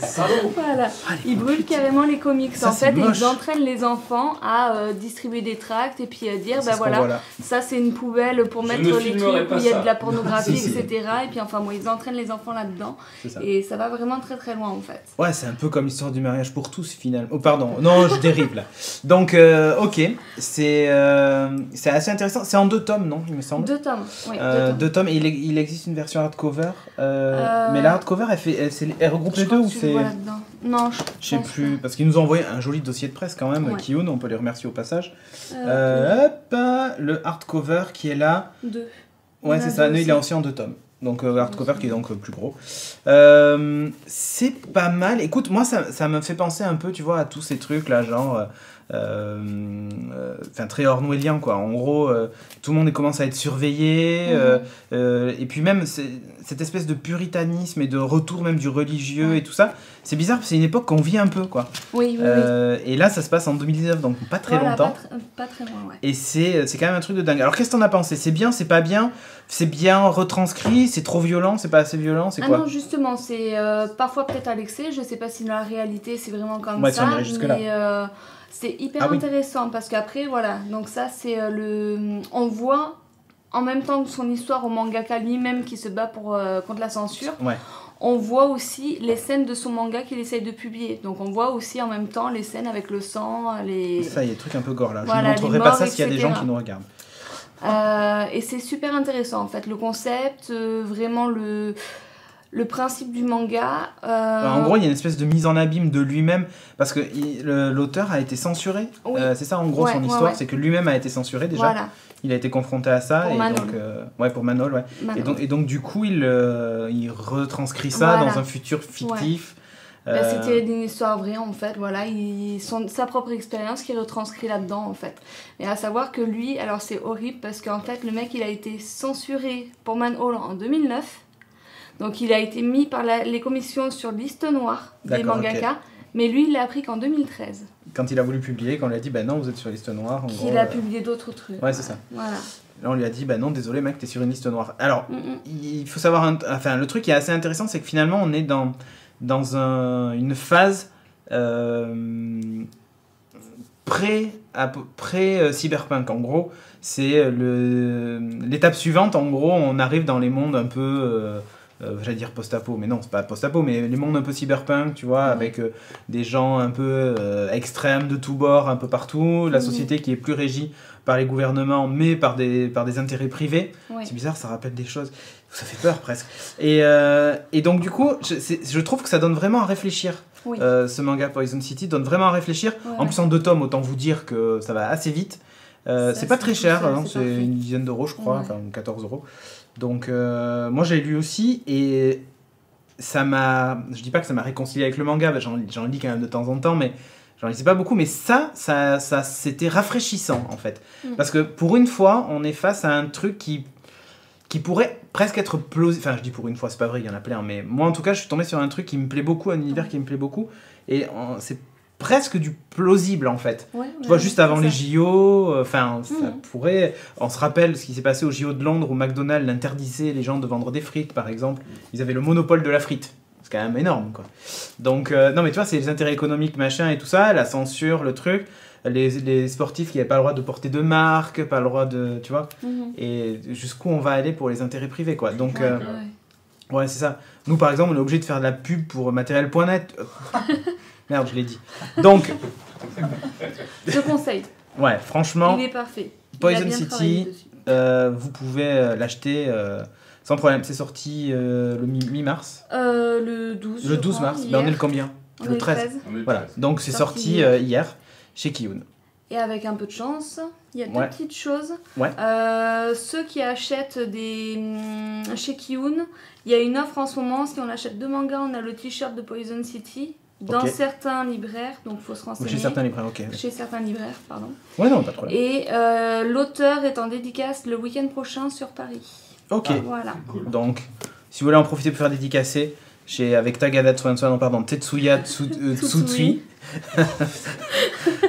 Salaud. Voilà. Ils brûlent carrément les comics. Ça, en fait, ils entraînent les enfants à distribuer des tracts et puis à dire ça c'est une poubelle pour mettre les trucs où il y a de la pornographie, etc. Et puis enfin, ils entraînent les enfants là-dedans. Et ça va vraiment très très loin en fait. Ouais, c'est un peu comme l'histoire du mariage pour tous finalement. Oh, pardon, non, je dérive là. Donc, ok, c'est assez intéressant. C'est en 2 tomes, non, il me semble. 2 tomes, oui. 2 tomes. Et il existe une version hardcover. Mais la hardcover, elle regroupe les deux ou c'est... Non, je sais plus, parce qu'ils nous ont envoyé un joli dossier de presse quand même, Kiyun, on peut les remercier au passage. Le hardcover qui est là. 2. Ouais, c'est ça, il est aussi en 2 tomes. Donc hardcover qui est donc plus gros. C'est pas mal. Écoute, moi ça me fait penser un peu, tu vois, à tous ces trucs là, genre... très orwellien quoi. En gros, tout le monde commence à être surveillé, et puis même cette espèce de puritanisme et de retour même du religieux et tout ça, c'est bizarre, c'est une époque qu'on vit un peu quoi. Oui. Et là ça se passe en 2019, donc pas très longtemps. Pas très loin, ouais. Et c'est quand même un truc de dingue. Alors qu'est-ce que t'en as pensé? C'est bien, c'est pas bien? C'est bien retranscrit, c'est trop violent, c'est pas assez violent, c'est quoi? Non, justement, c'est parfois peut-être à l'excès, je sais pas si dans la réalité c'est vraiment comme ça, mais c'est hyper intéressant parce qu'après, voilà, donc ça c'est on voit en même temps que son histoire au mangaka lui-même qui se bat contre la censure, on voit aussi les scènes de son manga qu'il essaye de publier. Donc on voit aussi en même temps les scènes avec le sang, les... Ça, il y a des trucs un peu gore là, je ne montrerai pas ça s'il y a des gens qui nous regardent. Et c'est super intéressant en fait, le concept, vraiment le principe du manga. En gros, il y a une espèce de mise en abîme de lui-même parce que l'auteur a été censuré. Oui. C'est ça en gros son histoire, c'est que lui-même a été censuré déjà. Voilà. Il a été confronté à ça. Pour Manol, Et donc du coup, il retranscrit ça dans un futur fictif. C'était une histoire vraie en fait, voilà, sa propre expérience qui est retranscrit là-dedans en fait. Et à savoir que lui, alors c'est horrible parce qu'en fait le mec il a été censuré pour Manhole en 2009. Donc il a été mis par les commissions sur liste noire des mangaka, mais lui il l'a appris qu'en 2013. Quand il a voulu publier, quand on lui a dit bah non vous êtes sur liste noire. Il a publié d'autres trucs. Ouais c'est ça. Voilà. Là on lui a dit bah non désolé mec t'es sur une liste noire. Alors il faut savoir, le truc qui est assez intéressant c'est que finalement on est dans dans une phase pré-cyberpunk. En gros, c'est l'étape suivante. En gros, on arrive dans les mondes un peu... j'allais dire post-apo, mais non, c'est pas post-apo, mais les mondes un peu cyberpunk, tu vois, avec des gens un peu extrêmes de tous bords, un peu partout, la société qui est plus régie par les gouvernements, mais par des intérêts privés. Ouais. C'est bizarre, ça rappelle des choses, ça fait peur presque. Et donc du coup, je trouve que ça donne vraiment à réfléchir. Oui. Ce manga Poison City donne vraiment à réfléchir. Ouais. En plus, en 2 tomes, autant vous dire que ça va assez vite. C'est pas très cher, hein, c'est une dizaine d'euros, je crois, enfin 14 €. Donc, moi, j'ai lu aussi et ça m'a. Je dis pas que ça m'a réconcilié avec le manga, j'en lis quand même de temps en temps, mais j'en lisais pas beaucoup. Mais ça c'était rafraîchissant en fait. Parce que pour une fois, on est face à un truc qui pourrait presque être plausible. Enfin, je dis pour une fois, c'est pas vrai, il y en a plein, mais moi en tout cas, je suis tombé sur un truc qui me plaît beaucoup, un univers qui me plaît beaucoup. Et c'est presque du plausible en fait. Tu vois, juste avant les JO, ça pourrait... On se rappelle ce qui s'est passé aux JO de Londres où McDonald's interdisait les gens de vendre des frites par exemple. Ils avaient le monopole de la frite. C'est quand même énorme quoi. Donc, non mais tu vois, c'est les intérêts économiques machin et tout ça, la censure, le truc. Les sportifs qui n'avaient pas le droit de porter de marque, pas le droit de... Tu vois et jusqu'où on va aller pour les intérêts privés quoi. Donc, ouais, c'est ça. Nous par exemple, on est obligé de faire de la pub pour matériel.net. Merde, je l'ai dit. Donc, je conseille. Ouais, franchement, il est parfait. Poison City, vous pouvez l'acheter sans problème. C'est sorti le mi-mars. Le 12. Le 12 mars. Ben, on est le combien? Le 13. Voilà. Donc c'est sorti hier chez Kiyun. Et avec un peu de chance, il y a 2 petites choses. Ouais. Ceux qui achètent chez Kiyun, il y a une offre en ce moment. Si on achète 2 mangas, on a le t-shirt de Poison City. Dans certains libraires, donc il faut se renseigner. Chez certains libraires, ok. Chez certains libraires, pardon. Ouais, non, pas de problème. Et l'auteur est en dédicace le week-end prochain sur Paris. Ok. Voilà. Cool. Donc, si vous voulez en profiter pour faire dédicacer, avec Tagada Tetsuya Tsutsui.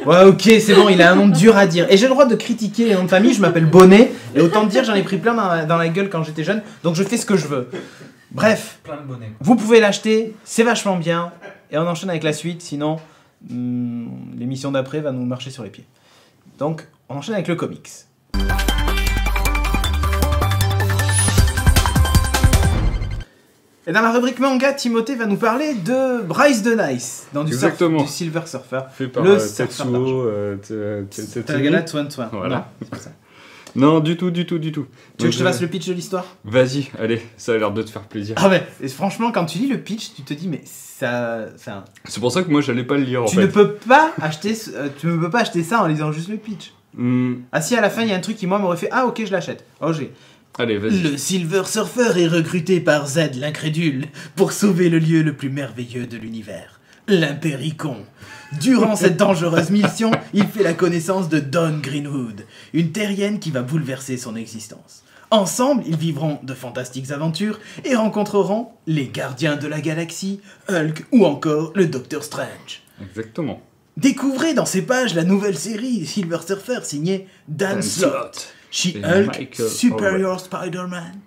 Ouais, ok, c'est bon, il a un nom dur à dire. Et j'ai le droit de critiquer les noms de famille, je m'appelle Bonnet. Et autant te dire, j'en ai pris plein dans la gueule quand j'étais jeune, donc je fais ce que je veux. Bref, vous pouvez l'acheter, c'est vachement bien. Et on enchaîne avec la suite, sinon l'émission d'après va nous marcher sur les pieds. Donc, on enchaîne avec le comics. Et dans la rubrique manga, Timothée va nous parler de Bryce the Nice, dans du Silver Surfer. Fait par Tetsuo Tagada Tsuan. Voilà. Non, du tout. Tu veux que je te fasse le pitch de l'histoire? Vas-y, allez, ça a l'air de te faire plaisir. Ah ouais, et franchement, quand tu lis le pitch, tu te dis, mais ça... C'est pour ça que moi, j'allais pas le lire, tu ne peux pas acheter ça en lisant juste le pitch. Ah si, à la fin, il y a un truc qui, moi, m'aurait fait, ah ok, je l'achète. Oh, Allez, vas-y. Le Silver Surfer est recruté par Z l'incrédule pour sauver le lieu le plus merveilleux de l'univers, l'Impéricon. Durant cette dangereuse mission, il fait la connaissance de Dawn Greenwood, une terrienne qui va bouleverser son existence. Ensemble, ils vivront de fantastiques aventures et rencontreront les gardiens de la galaxie, Hulk ou encore le Docteur Strange. Exactement. Découvrez dans ces pages la nouvelle série Silver Surfer signée Dan Slott, She-Hulk, Superior Spider-Man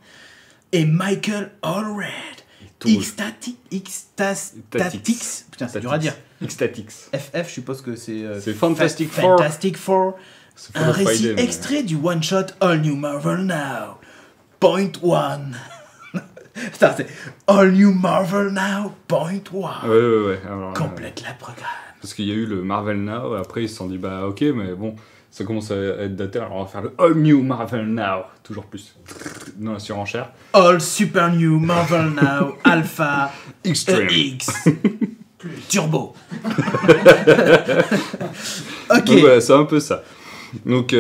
et Michael Allred. X-Statix. Putain, c'est dur à dire. X-Statix. FF, je suppose que c'est... c'est Fantastic Four. Fantastic Four. Un récit extrait du one-shot All New Marvel Now. Point 1. Putain, c'est All New Marvel Now. Point 1. Ouais. Complète la programme. Parce qu'il y a eu le Marvel Now, après ils se sont dit, bah ok, mais bon, ça commence à être daté, alors on va faire le All New Marvel Now. Toujours plus. Non, la surenchère. All Super New Marvel Now. Alpha. Extreme. X. Turbo. Ok. Donc voilà, c'est un peu ça. Donc,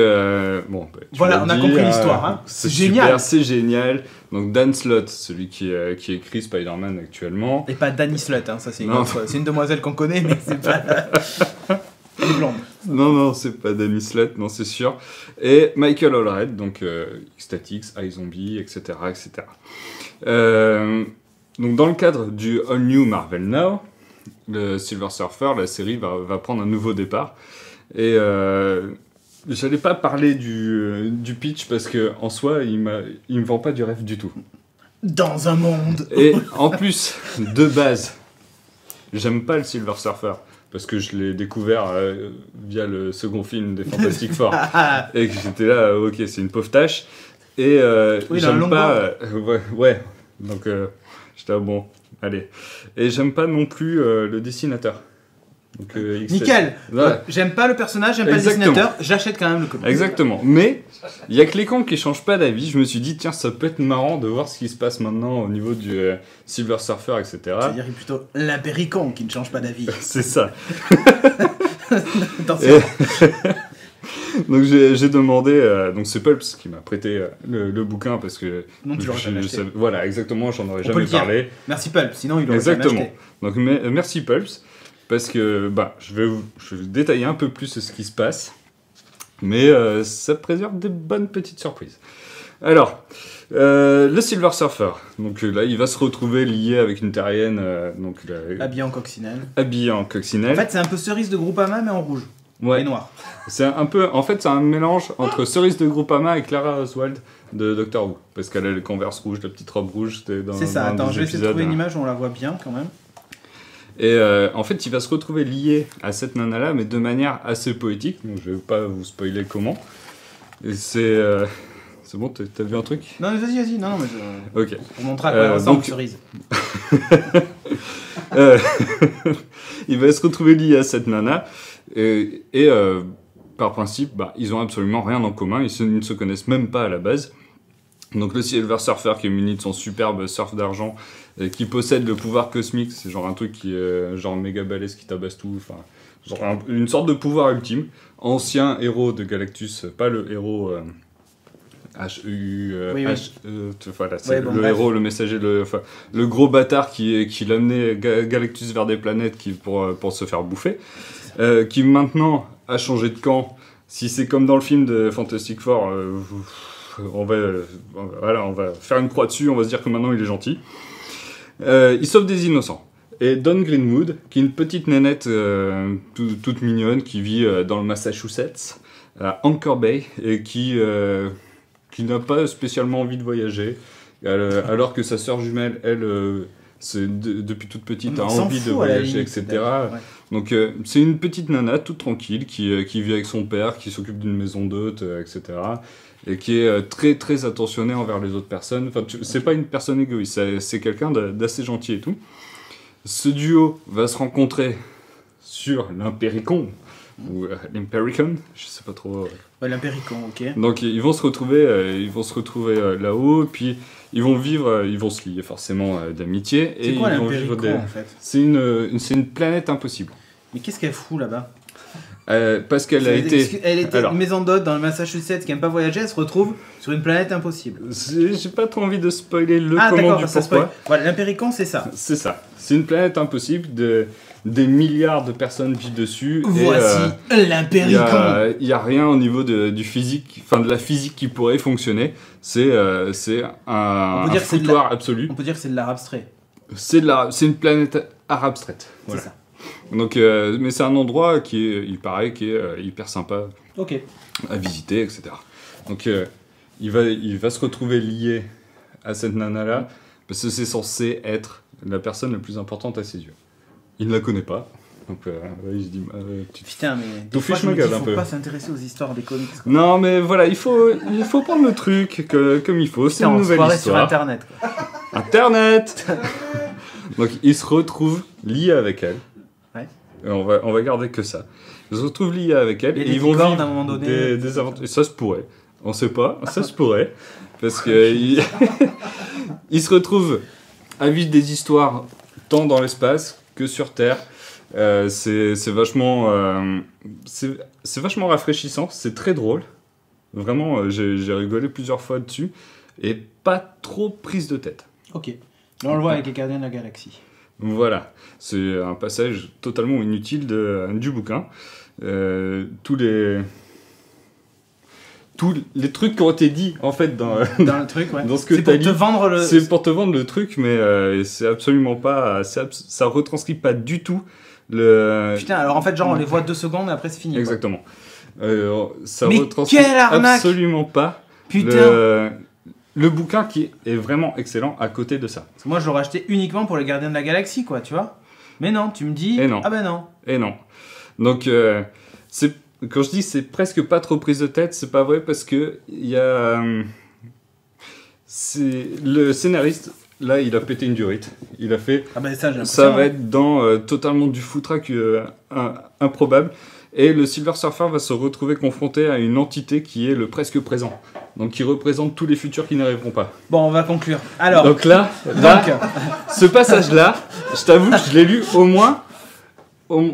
bon. Voilà, on a compris l'histoire. Hein. C'est génial. C'est génial. Donc, Dan Slott, celui qui écrit Spider-Man actuellement. Et pas Danny Slott, hein, ça c'est une demoiselle qu'on connaît, mais c'est pas. Elle est blonde. Non, c'est pas Danny Slott, non, c'est sûr. Et Michael Allred, donc Statix, iZombie, etc. Donc, dans le cadre du All New Marvel Now, le Silver Surfer, la série va prendre un nouveau départ. Et j'allais pas parler du pitch parce que en soi, il me vend pas du rêve du tout. Dans un monde. Et en plus, de base, j'aime pas le Silver Surfer. Parce que je l'ai découvert via le second film des Fantastic Four. Et que j'étais là, ok, c'est une pauvre tâche. Et j'aime pas... ouais, donc j'étais là, bon, allez. Et j'aime pas non plus le dessinateur. Donc, nickel. Ouais. J'aime pas le personnage, j'aime pas le dessinateur, j'achète quand même le comic. Exactement. Mais il y a que les cons qui changent pas d'avis. Je me suis dit tiens, ça peut être marrant de voir ce qui se passe maintenant au niveau du Silver Surfer, etc. C'est-à-dire plutôt l'impéricon qui ne change pas d'avis. C'est ça. Donc j'ai demandé, donc c'est Pulps qui m'a prêté le bouquin parce que non, tu l'aurais jamais acheté. Voilà, exactement, j'en aurais jamais parlé. Merci Pulps, sinon il aurait jamais acheté. Donc merci Pulps. Parce que je vais vous détailler un peu plus ce qui se passe, mais ça préserve des bonnes petites surprises. Alors, le Silver Surfer, donc là il va se retrouver lié avec une terrienne, habillée en coccinelle. En fait, c'est un peu Cerise de Groupama mais en rouge et noir. C'est un peu, en fait, c'est un mélange entre Cerise de Groupama et Clara Oswald de Doctor Who, parce qu'elle a le Converse rouge, la petite robe rouge. C'est ça. Attends, je vais essayer de trouver une image où on la voit bien quand même. Et en fait, il va se retrouver lié à cette nana-là, mais de manière assez poétique. Donc, je vais pas vous spoiler comment. Et c'est bon, t'as vu un truc? Non, mais vas-y. Non, mais ok. On montrera à quoi elle ressemble, Cerise. Il va se retrouver lié à cette nana. Et par principe, ils ont absolument rien en commun. Ils ne se connaissent même pas à la base. Donc, le Silver Surfer qui est muni de son superbe surf d'argent, qui possède le pouvoir cosmique, c'est genre un truc qui est genre méga balèze qui tabasse tout, enfin genre une sorte de pouvoir ultime. Ancien héros de Galactus, pas le héros voilà, c'est héros, le messager, le gros bâtard qui l'amenait Galactus vers des planètes pour se faire bouffer, qui maintenant a changé de camp. Si c'est comme dans le film de Fantastic Four, on va faire une croix dessus, on va se dire que maintenant il est gentil. Il sauve des innocents. Et Dawn Greenwood, qui est une petite nénette toute mignonne, qui vit dans le Massachusetts, à Anchor Bay, et qui n'a pas spécialement envie de voyager, alors que sa sœur jumelle, elle, depuis toute petite, a envie de voyager, etc. Ouais. Donc c'est une petite nana toute tranquille, qui vit avec son père, qui s'occupe d'une maison d'hôtes, etc., et qui est très très attentionnée envers les autres personnes. Enfin, c'est pas une personne égoïste, c'est quelqu'un d'assez gentil et tout. Ce duo va se rencontrer sur l'Impéricon, ou l'Impericon, je sais pas trop. Ouais, l'Impéricon, ok. Donc ils vont se retrouver là-haut, puis ils vont se lier forcément d'amitié. C'est quoi l'Impéricon en fait? C'est une planète impossible. Mais qu'est-ce qu'elle fout là-bas? Parce qu'elle elle était une maison d'hôte dans le Massachusetts qui n'aime pas voyager, elle se retrouve sur une planète impossible. J'ai pas trop envie de spoiler comment du pourquoi. Voilà, l'Impéricon c'est ça. C'est ça. C'est une planète impossible, des milliards de personnes vivent dessus. Voici l'Impéricon. Il y a rien au niveau du physique, enfin de la physique qui pourrait fonctionner. C'est un foutoir absolu. On peut dire que c'est de l'art abstrait. C'est une planète art abstraite. Voilà. C'est ça. Donc, mais c'est un endroit qui est hyper sympa à visiter, etc. Donc, il va se retrouver lié à cette nana-là, parce que c'est censé être la personne la plus importante à ses yeux. Il ne la connaît pas, donc il se dit... Putain, mais des fois, je me dis, faut pas s'intéresser aux histoires des comics. Quoi. Non, mais voilà, il faut prendre le truc comme il faut. C'est une nouvelle histoire. Sur Internet. Quoi. Internet. Donc, il se retrouve lié avec elle. Ouais. On va garder que ça. Ils se retrouvent liés avec elle et ils vont vivre à un moment donné, des aventures. Ça se pourrait. On sait pas. Ça se pourrait. Parce que ils se retrouvent à vivre des histoires tant dans l'espace que sur Terre. C'est vachement rafraîchissant. C'est très drôle. Vraiment, j'ai rigolé plusieurs fois dessus. Et pas trop prise de tête. Ok. Là, on le voit avec les Gardiens de la Galaxie. Voilà, c'est un passage totalement inutile du bouquin. Tous les trucs qui ont été dits en fait dans le truc, ouais. Dans ce que t'as dit, c'est pour te vendre le truc, mais c'est absolument pas, ça retranscrit pas du tout le. Putain, alors en fait, genre on les voit 2 secondes et après c'est fini. Exactement. Ça mais retranscrit absolument pas. Putain. Le bouquin qui est vraiment excellent à côté de ça. Parce que moi je l'aurais acheté uniquement pour les Gardiens de la Galaxie, quoi, tu vois. Mais non, tu me dis... Et non. Ah ben non. Et non. Donc, quand je dis c'est presque pas trop prise de tête, c'est pas vrai parce que il y a... le scénariste, là, il a pété une durite. Il a fait... Ah ben ça, j'ai ça va être dans totalement du foutraque improbable. Et le Silver Surfer va se retrouver confronté à une entité qui est le presque présent. Donc qui représente tous les futurs qui n'arriveront pas. Bon, on va conclure. Alors... Donc là ce passage-là, je t'avoue que je l'ai lu au moins...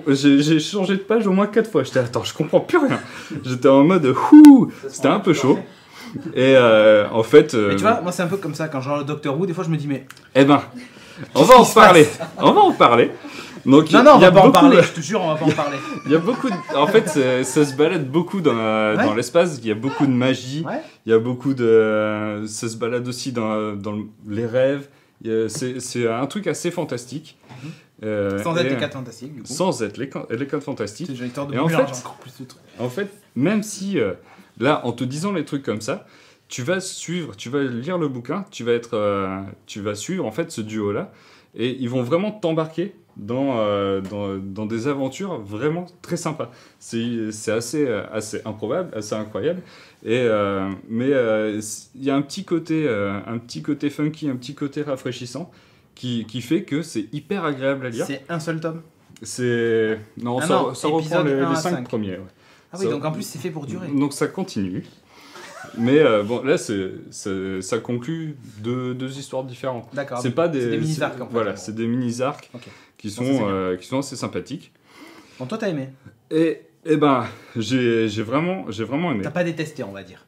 J'ai changé de page au moins 4 fois. J'étais attends, je comprends plus rien. J'étais en mode c'était un peu chaud. Et en fait... Mais tu vois, moi c'est un peu comme ça, quand je regarde le Doctor Who, des fois je me dis mais... Eh ben, on va en parler. On va en parler. Donc, non, on va pas en parler, je te jure, on va pas en parler. Il y a beaucoup en fait, ça se balade beaucoup dans l'espace, il y a beaucoup de magie, il y a beaucoup de... Ça se balade aussi dans les rêves, c'est un truc assez fantastique. Sans être les 4 fantastiques, du coup. Sans être les 4 fantastiques. C'est histoire de et en fait, encore plus de trucs. En fait, même si, là, en te disant les trucs comme ça, tu vas lire le bouquin, tu vas suivre en fait ce duo-là, et ils vont vraiment t'embarquer dans des aventures vraiment très sympas. C'est assez improbable, assez incroyable. Mais il y a un petit côté funky, un petit côté rafraîchissant qui fait que c'est hyper agréable à lire. C'est un seul tome. Non, ça reprend les 5 premiers. Ouais. Ah oui, donc en plus c'est fait pour durer. Donc ça continue. Mais bon, là, ça conclut deux histoires différentes. D'accord. C'est pas des mini-arcs en fait. Voilà, c'est des mini-arcs qui sont assez sympathiques. Bon, toi, t'as aimé? Et ben, j'ai vraiment aimé. T'as pas détesté, on va dire.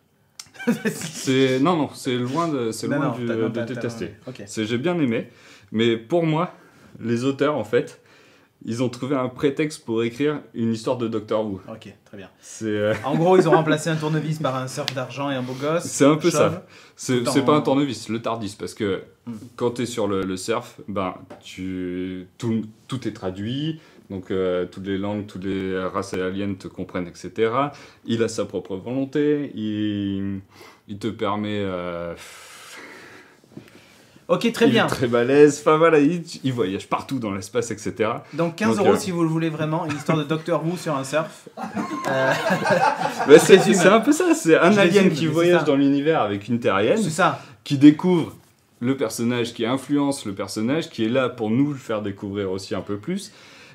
Non, c'est loin de détester. Okay. J'ai bien aimé, mais pour moi, les auteurs, en fait, ils ont trouvé un prétexte pour écrire une histoire de Doctor Who. Ok, très bien. En gros, ils ont remplacé un tournevis par un surf d'argent et un beau gosse. C'est un peu ça. C'est pas un tournevis, le TARDIS, parce que quand tu es sur le surf, ben, tout est traduit, donc toutes les langues, toutes les races aliens te comprennent, etc. Il a sa propre volonté, il te permet... Ok, très bien. Il est très balèze, enfin voilà, il voyage partout dans l'espace, etc. Donc 15 € si vous le voulez vraiment, une histoire de Doctor Who sur un surf. C'est un peu ça, c'est un alien qui voyage dans l'univers avec une terrienne, qui découvre le personnage, qui influence le personnage, qui est là pour nous le faire découvrir aussi un peu plus.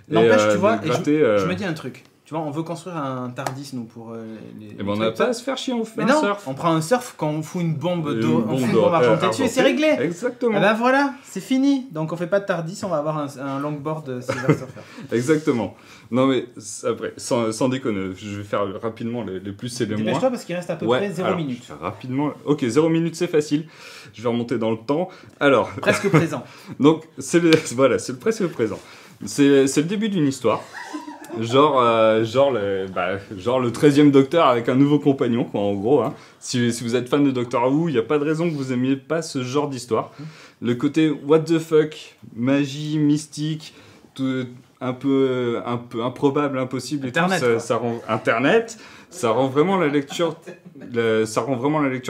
N'empêche, tu vois, je me dis un truc. Tu vois, on veut construire un TARDIS, nous, pour les... Et ben on n'a pas à se faire chier, on fait un surf. On prend un surf quand on fout une bombe d'eau, on fout une bombe argentée dessus et c'est réglé. Exactement. Et ben voilà, c'est fini. Donc on fait pas de TARDIS, on va avoir un longboard Silver Surfer. Exactement. Non mais, après, sans déconner, je vais faire rapidement les plus et les moins. Dépêche-toi parce qu'il reste à peu près 0 minutes. Rapidement, ok, 0 minutes c'est facile. Je vais remonter dans le temps. Alors... Presque présent. Donc, c'est le presque présent. C'est le début d'une histoire. Genre le 13e Docteur avec un nouveau compagnon, quoi, en gros. Hein. Si vous êtes fan de Doctor Who, il n'y a pas de raison que vous aimiez pas ce genre d'histoire. Le côté what the fuck, magie, mystique, tout, un peu improbable, impossible, et Internet, tout, ça rend Internet, ça rend vraiment la lecture,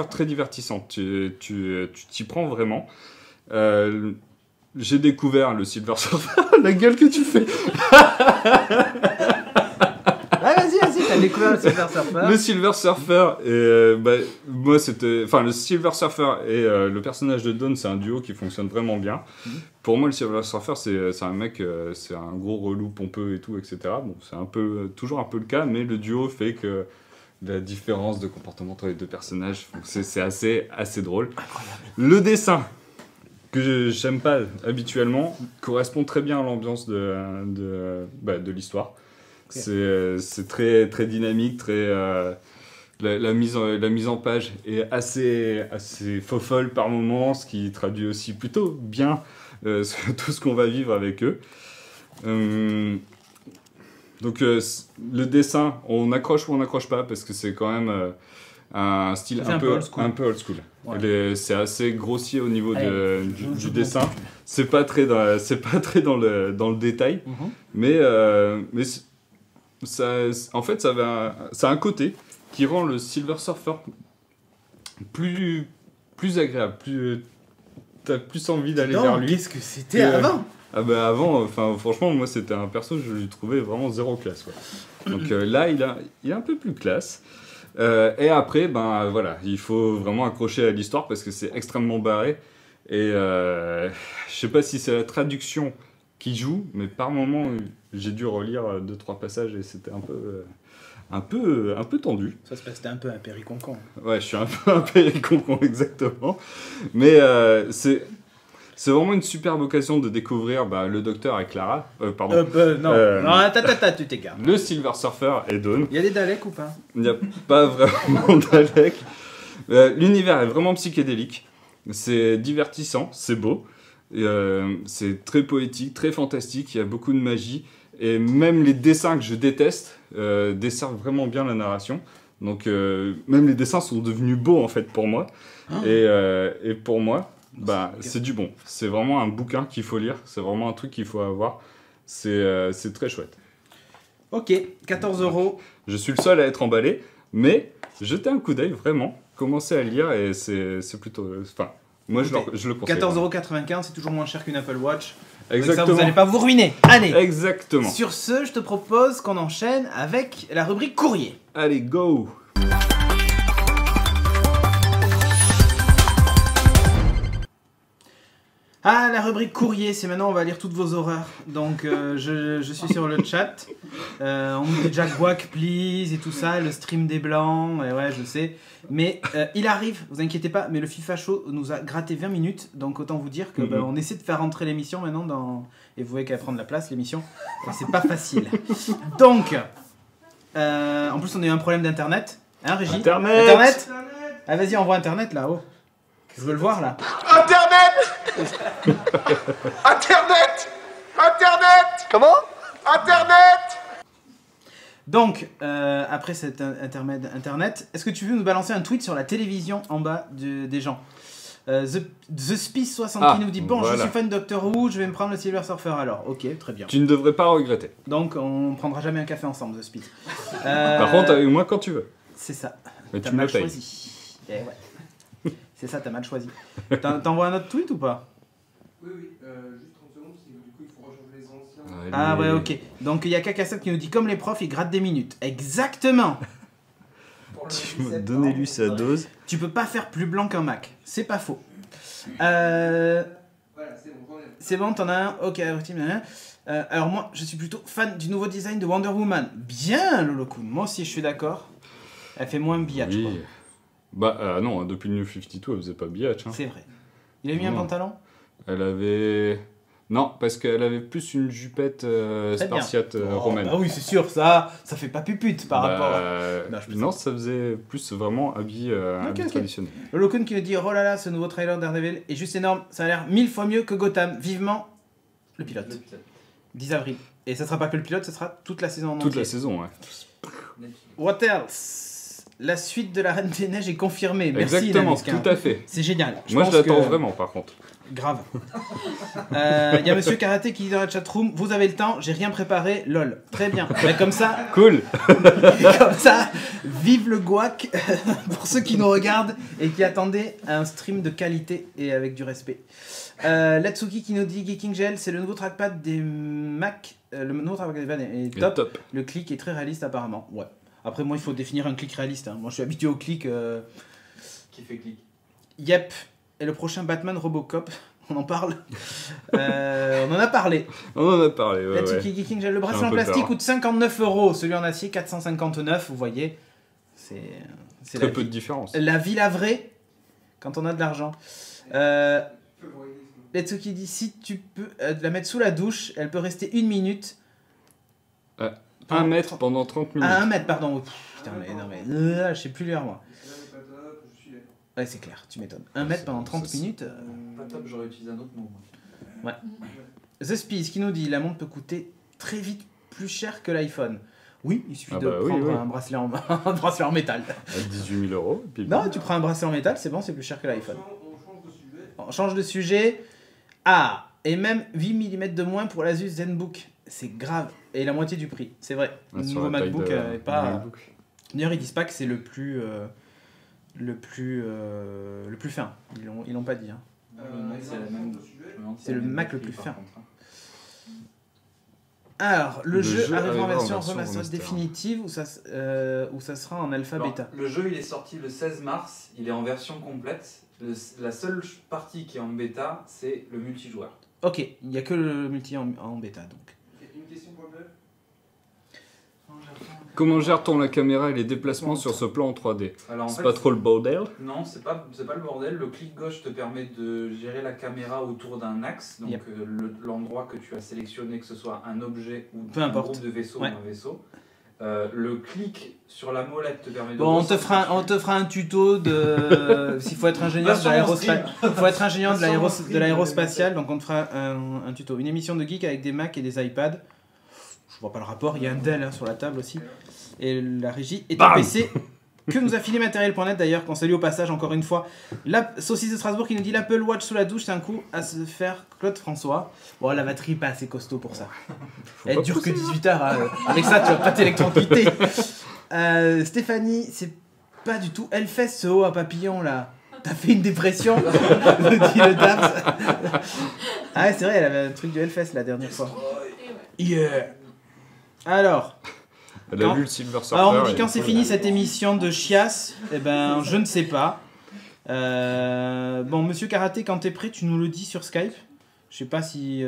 très divertissante. Tu t'y prends vraiment. J'ai découvert le Silver Surfer. La gueule que tu fais. Vas-y, t'as découvert le Silver Surfer. Le Silver Surfer, et, moi c'était... Enfin, le Silver Surfer et le personnage de Dawn, c'est un duo qui fonctionne vraiment bien. Pour moi, le Silver Surfer, c'est un mec, c'est un gros relou pompeux et tout, etc. Bon, c'est toujours un peu le cas, mais le duo fait que la différence de comportement entre les deux personnages, c'est assez drôle. Incroyable. Le dessin, que j'aime pas habituellement, correspond très bien à l'ambiance de l'histoire. Okay. C'est très, très dynamique, très, la mise en page est assez fofolle par moments, ce qui traduit aussi plutôt bien tout ce qu'on va vivre avec eux. Donc le dessin, on accroche ou on n'accroche pas, parce que c'est quand même un style un peu old school. Ouais. C'est assez grossier au niveau du dessin. C'est pas très dans le détail, mais ça, en fait, ça a un côté qui rend le Silver Surfer plus agréable, t'as plus envie d'aller vers lui. Qu'est-ce que c'était avant? Ah bah avant, franchement, moi c'était un perso, je lui trouvais vraiment zéro classe, quoi. Donc là, il est un peu plus classe. Et après, ben voilà, il faut vraiment accrocher à l'histoire parce que c'est extrêmement barré. Et je sais pas si c'est la traduction qui joue, mais par moment, j'ai dû relire 2-3 passages et c'était un peu tendu. Ça se passe, c'était un peu un périconcon. Ouais, je suis un peu un périconcon, exactement. Mais c'est vraiment une superbe occasion de découvrir le docteur et Clara. Pardon. Non, tu t'écartes. Le Silver Surfer et Dawn. Il y a des Daleks ou pas? Il n'y a pas vraiment Daleks. L'univers est vraiment psychédélique. C'est divertissant, c'est beau. C'est très poétique, très fantastique. Il y a beaucoup de magie. Et même les dessins que je déteste desservent vraiment bien la narration. Donc même les dessins sont devenus beaux en fait pour moi. Et pour moi, c'est du bon. C'est vraiment un bouquin qu'il faut lire. C'est vraiment un truc qu'il faut avoir. C'est très chouette. Ok, 14 €. Je suis le seul à être emballé, mais jetez un coup d'œil vraiment. Commencez à lire et c'est plutôt... Enfin, moi je le conseille. 14,95 €, c'est toujours moins cher qu'une Apple Watch. Exactement. Ça, vous n'allez pas vous ruiner. Allez. Exactement. Sur ce, je te propose qu'on enchaîne avec la rubrique courrier. Allez, go. Ah, la rubrique courrier, c'est maintenant, on va lire toutes vos horreurs. Donc, je suis sur le chat. On me dit Jack Wack, please, et tout ça, le stream des blancs, et ouais, je sais. Mais il arrive, vous inquiétez pas, mais le FIFA Show nous a gratté 20 minutes, donc autant vous dire que on essaie de faire rentrer l'émission maintenant dans... Et vous voyez qu'elle va prendre la place, l'émission. C'est pas facile. Donc, en plus, on a eu un problème d'internet. Hein, Régie? Internet. Ah, vas-y, envoie Internet, là-haut. Je veux le voir, là. Internet. Comment? Internet. Donc, après cet intermède internet, est-ce que tu veux nous balancer un tweet sur la télévision en bas des gens? The Spice 60 qui nous dit bon, voilà. Je suis fan de Doctor Who, je vais me prendre le Silver Surfer alors. Ok, très bien. Tu ne devrais pas regretter. Donc, on prendra jamais un café ensemble, The Spice. Par contre, avec moi quand tu veux. C'est ça. Mais tu me payes. Choisi. Eh ouais. C'est ça, t'as mal choisi. T'envoies un autre tweet ou pas? Oui, juste 30 secondes, parce que du coup il faut rechanger les anciens. Ah ouais, ok. Donc il y a Kakassat qui nous dit comme les profs, ils grattent des minutes. Exactement. Tu m'as donné lui sa dose. Tu peux pas faire plus blanc qu'un Mac. C'est pas faux. Voilà, c'est bon, j'en ai. C'est bon, t'en as un. Ok, alors moi, je suis plutôt fan du nouveau design de Wonder Woman. Bien, Lolo-kun. Moi aussi, je suis d'accord. Elle fait moins biatch, je crois. Bah non, depuis le New 52, elle faisait pas biatch. Hein. C'est vrai. Il a mis un pantalon? Elle avait... Non, parce qu'elle avait plus une jupette spartiate romaine. Bah oui, c'est sûr, ça fait pas pupute par rapport à... Non, ça faisait plus vraiment habit traditionnel. Le Locun qui nous dit oh là là, ce nouveau trailer Daredevil est juste énorme, ça a l'air 1000 fois mieux que Gotham. Vivement le pilote. 10 avril. Et ça sera pas que le pilote, ça sera toute la saison en entier. Toute la saison, ouais. What else? La suite de la Reine des Neiges est confirmée. Merci. Exactement, Navisca. Tout à fait. C'est génial. Moi, je l'attends vraiment, par contre. Grave. Il y a Monsieur Karaté qui dit dans la chatroom vous avez le temps, j'ai rien préparé, lol. Très bien. Mais comme ça. Cool. Comme ça, vive le guac pour ceux qui nous regardent et qui attendaient un stream de qualité et avec du respect. Latsuki qui nous dit Geeking Gel, c'est le nouveau trackpad des Mac. Le nouveau trackpad des Mac est top. Le clic est très réaliste apparemment. Ouais. Après, moi, il faut définir un clic réaliste. Hein. Moi, je suis habitué au clic. Qui fait clic. Yep. Et le prochain Batman Robocop, on en parle. On en a parlé. On en a parlé, ouais. Geeking Gel. Le bracelet en plastique coûte 59 €. Celui en acier, 459. Vous voyez, c'est très peu de différence. La vie, la vraie, quand on a de l'argent. Letsuki dit si tu peux la mettre sous la douche, elle peut rester 1 minute. 1 mètre pendant 30 minutes. Ah, 1 mètre, pardon. Putain, mais je sais plus lire, moi. Ouais, c'est clair, tu m'étonnes. 1 mètre pendant 30 minutes. Pas top, j'aurais utilisé un autre mot. Ouais. The Spice qui nous dit la montre peut coûter très vite plus cher que l'iPhone. Oui, il suffit de prendre un bracelet en métal. À 18 000 €. Puis non, tu prends un bracelet en métal, c'est bon, c'est plus cher que l'iPhone. On change de sujet. Ah, et même 8 mm de moins pour l'Asus ZenBook. C'est grave. Et la moitié du prix, c'est vrai. Le nouveau MacBook n'est pas... D'ailleurs, ils disent pas que c'est le plus fin. Ils l'ont pas dit. Hein. C'est le Mac le plus fin. Alors, le jeu arrivera en version remaster définitive ou ça sera en alpha bêta? Le jeu il est sorti le 16 mars, il est en version complète. La seule partie qui est en bêta, c'est le multijoueur. Ok, il n'y a que le multi en bêta donc. Une question pour le Comment gère-t-on la caméra et les déplacements sur ce plan en 3D? C'est pas trop le bordel? Non, c'est pas le bordel. Le clic gauche te permet de gérer la caméra autour d'un axe, donc l'endroit que tu as sélectionné, que ce soit un objet ou un groupe de vaisseaux ou un vaisseau. Le clic sur la molette te permet de... Bon, on te fera un tuto de... S'il faut être ingénieur de l'aérospatiale, donc on te fera un tuto. Une émission de geek avec des Mac et des iPads. Je vois pas le rapport, il y a un Dell sur la table aussi. Et la régie est un PC que nous a filé Matériel.net d'ailleurs, qu'on salue au passage encore une fois. La saucisse de Strasbourg qui nous dit l'Apple Watch sous la douche, c'est un coup à se faire Claude François. Bon, la batterie pas assez costaud pour ça. Elle dure que 18 heures. Avec ça, tu vas pas t'électrocuter. Stéphanie, c'est pas du tout Hellfest ce haut à papillon là. T'as fait une dépression dit le Dabs. Ah ouais, c'est vrai, elle avait un truc du Hellfest la dernière fois. Yeah. Alors, elle a vu le Silver Surfer. Alors on me dit quand c'est fini cette émission de chiasse, eh ben je ne sais pas. Bon, Monsieur Karaté, quand t'es prêt, tu nous le dis sur Skype. Je sais pas si...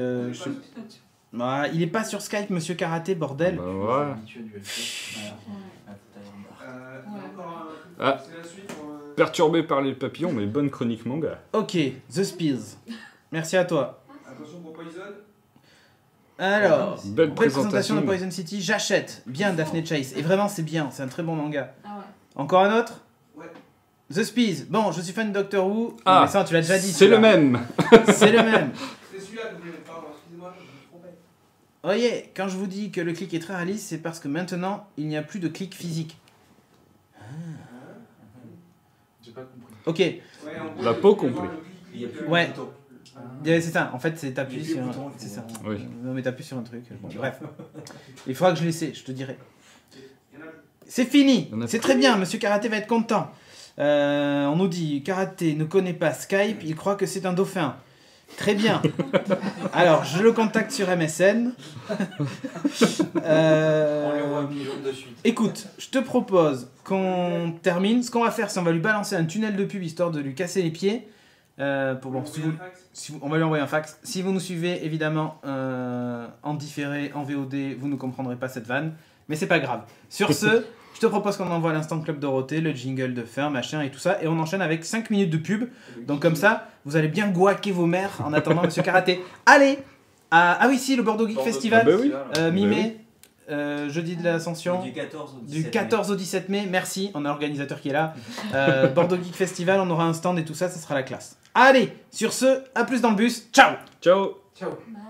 Bah, il est pas sur Skype, Monsieur Karaté, bordel. Bah ouais. Perturbé par les papillons, mais bonne chronique manga. Ok, The Spears. Merci à toi. Attention pour Poison. Alors, belle présentation de Poison City, j'achète. Bien Daphne Chase. Et vraiment, c'est bien, c'est un très bon manga. Ah ouais. Encore un autre? Ouais. The Spears. Bon, je suis fan de Doctor Who. Ah, mais ça, tu l'as déjà dit. C'est le même. C'est le même. C'est celui-là que vous voulez pas. Excusez-moi, je me trompais. Voyez, quand je vous dis que le clic est très réaliste, c'est parce que maintenant, il n'y a plus de clic physique. J'ai pas compris. Ok. Ouais, La peau complète. Ouais. C'est ça, en fait, c'est t'appuies sur un... C'est ça. Oui. Non, mais t'appuies sur un truc. Bon, bref. Il faudra que je l'essaie, je te dirai. C'est fini. C'est très bien, Monsieur Karaté va être content. On nous dit, Karaté ne connaît pas Skype, il croit que c'est un dauphin. Très bien. Alors, je le contacte sur MSN. Écoute, je te propose qu'on termine. Ce qu'on va faire, c'est on va lui balancer un tunnel de pub histoire de lui casser les pieds. On va lui envoyer un fax. Si vous nous suivez, évidemment, en différé, en VOD, vous ne comprendrez pas cette vanne. Mais c'est pas grave. Sur ce, je te propose qu'on envoie l'instant Club Dorothée, le jingle de fin, machin et tout ça. Et on enchaîne avec 5 minutes de pub. Donc comme ça, vous allez bien gouaquer vos mères en attendant Monsieur Karaté. Allez Ah oui, si, le Bordeaux Geek Festival, mi-mai. Jeudi de l'Ascension, du 14 au 17 mai, merci, on a l'organisateur qui est là. Bordeaux Geek Festival, on aura un stand et tout ça, ça sera la classe. Allez, sur ce, à plus dans le bus, ciao. Ciao. Ciao. Bye.